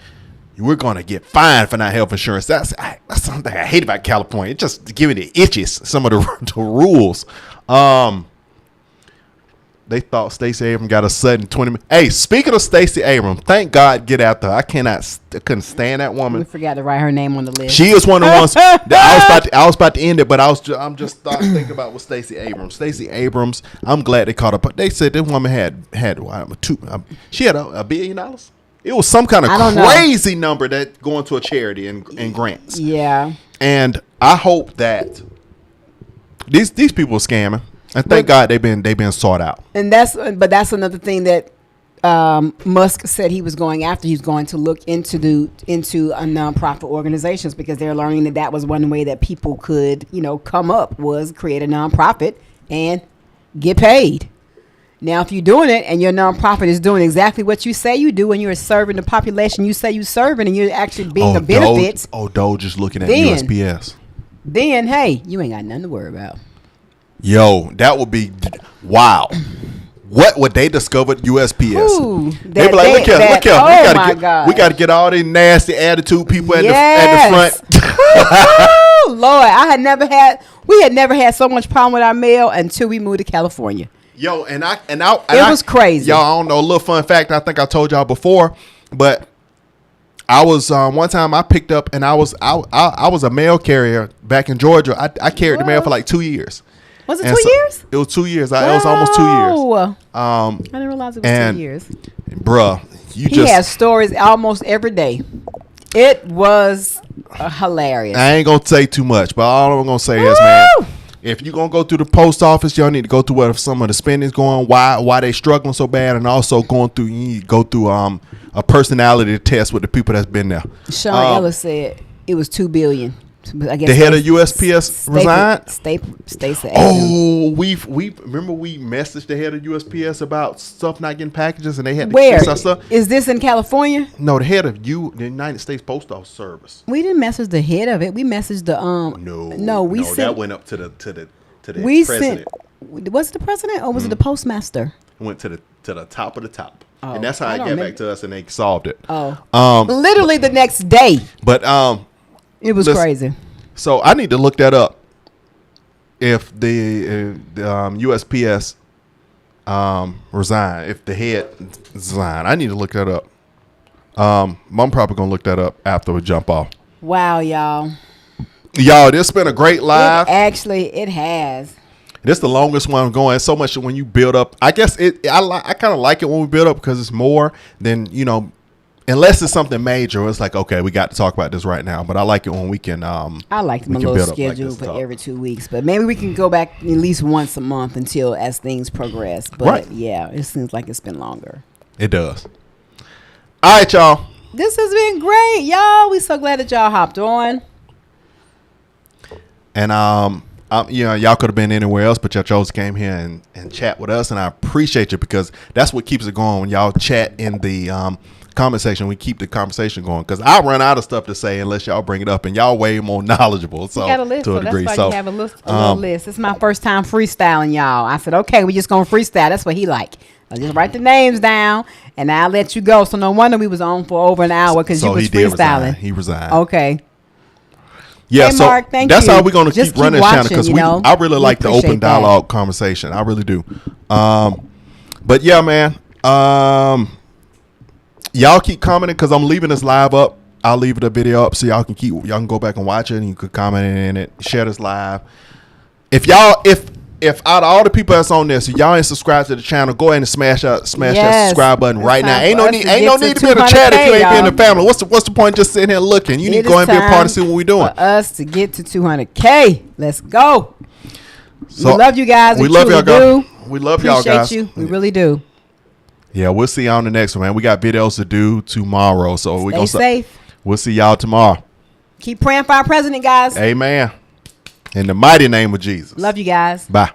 we're gonna get fined for not health insurance. That's something I hate about California. It just giving the itches. Some of the rules. They thought Stacey Abrams got a sudden 20 minutes. Hey, speaking of Stacey Abrams, thank God get out there. I couldn't stand that woman. We forgot to write her name on the list. She is one of the ones that I was about to end it, but I'm just thinking about with Stacey Abrams. Stacey Abrams, I'm glad they caught up. They said this woman had she had $1 billion. It was some kind of crazy number that going to a charity and grants. Yeah. And I hope that these people are scamming. And thank God they've been sought out. And that's another thing that Musk said he was going after. He's going to look into a nonprofit organizations, because they're learning that was one way that people could, come up, was create a nonprofit and get paid. Now, if you're doing it and your nonprofit is doing exactly what you say you do, and you're serving the population you say you're serving, and you're actually being the benefits. Doge is looking at USPS. Then, hey, you ain't got nothing to worry about. Yo, that would be wow. What would they discover at USPS? Ooh, they be like, look here. We got to get all these nasty attitude people at the front. Lord, we had never had so much problem with our mail until we moved to California. Yo, and it was crazy. Y'all, I don't know, a little fun fact. I think I told y'all before, but I was one time I picked up, and I was a mail carrier back in Georgia. I carried the mail for like 2 years. Was it 2 years? It was 2 years. It was almost 2 years. I didn't realize it was 2 years. Bruh, he has stories almost every day. It was hilarious. I ain't going to say too much, but all I'm going to say is, man, if you're going to go through the post office, y'all need to go through where some of the spending's going, why they struggling so bad, and also you need to go through a personality test with the people that's been there. Sean Ellis said it was $2 billion. I guess the head of USPS resigned. Stacey. Oh, we remember we messaged the head of USPS about stuff not getting packages, and they had to fix our stuff. Is this in California? No, the head of the United States Post Office Service. We didn't message the head of it. We messaged the that went up to the president. Was it the president or was it the postmaster? It went to the top of the top. Oh, and that's how it got back to us, and they solved it. Literally the next day. But it was crazy. So I need to look that up. If the USPS resign, if the head resign, I need to look that up. I'm probably gonna look that up after we jump off. Wow, y'all! This has been a great live. It has. This is the longest one going. So much when you build up. I guess I kind of like it when we build up, because it's more than unless it's something major, it's like, okay, we got to talk about this right now. But I like it when we can. I like my little schedule for every 2 weeks, but maybe we can go back at least once a month as things progress. But yeah, it seems like it's been longer. It does. All right, y'all. This has been great, y'all. We so glad that y'all hopped on. And y'all could have been anywhere else, but y'all chose to came here and chat with us, and I appreciate you, because that's what keeps it going. When y'all chat in the comment section, we keep the conversation going, because I run out of stuff to say unless y'all bring it up, and y'all way more knowledgeable. So got a list, to a degree, that's why you have a little list. It's my first time freestyling, y'all. I said, okay, we just gonna freestyle. That's what he like. I'll just write the names down, and I'll let you go. So no wonder we was on for over an hour, because you was freestyling. He resigned. Okay. Yeah, hey, so Mark, that's how we're going to keep running this channel, because I really like the open dialogue conversation. I really do. But yeah, man. Y'all keep commenting, because I'm leaving this live up. I'll leave the video up so y'all can go back and watch it, and you could comment in it, share this live. If out of all the people that's on this, if y'all ain't subscribed to the channel, go ahead and smash that subscribe button right now. Ain't no need to be in the chat if you ain't be in the family. What's the point just sitting here looking? You need to go and be a part and see what we're doing. For us to get to 200K. Let's go. So, we love you guys. We love y'all guys. We love y'all guys. Appreciate you. We really do. Yeah, we'll see y'all on the next one, man. We got videos to do tomorrow, so we're gonna stay safe. We'll see y'all tomorrow. Keep praying for our president, guys. Amen. In the mighty name of Jesus. Love you guys. Bye.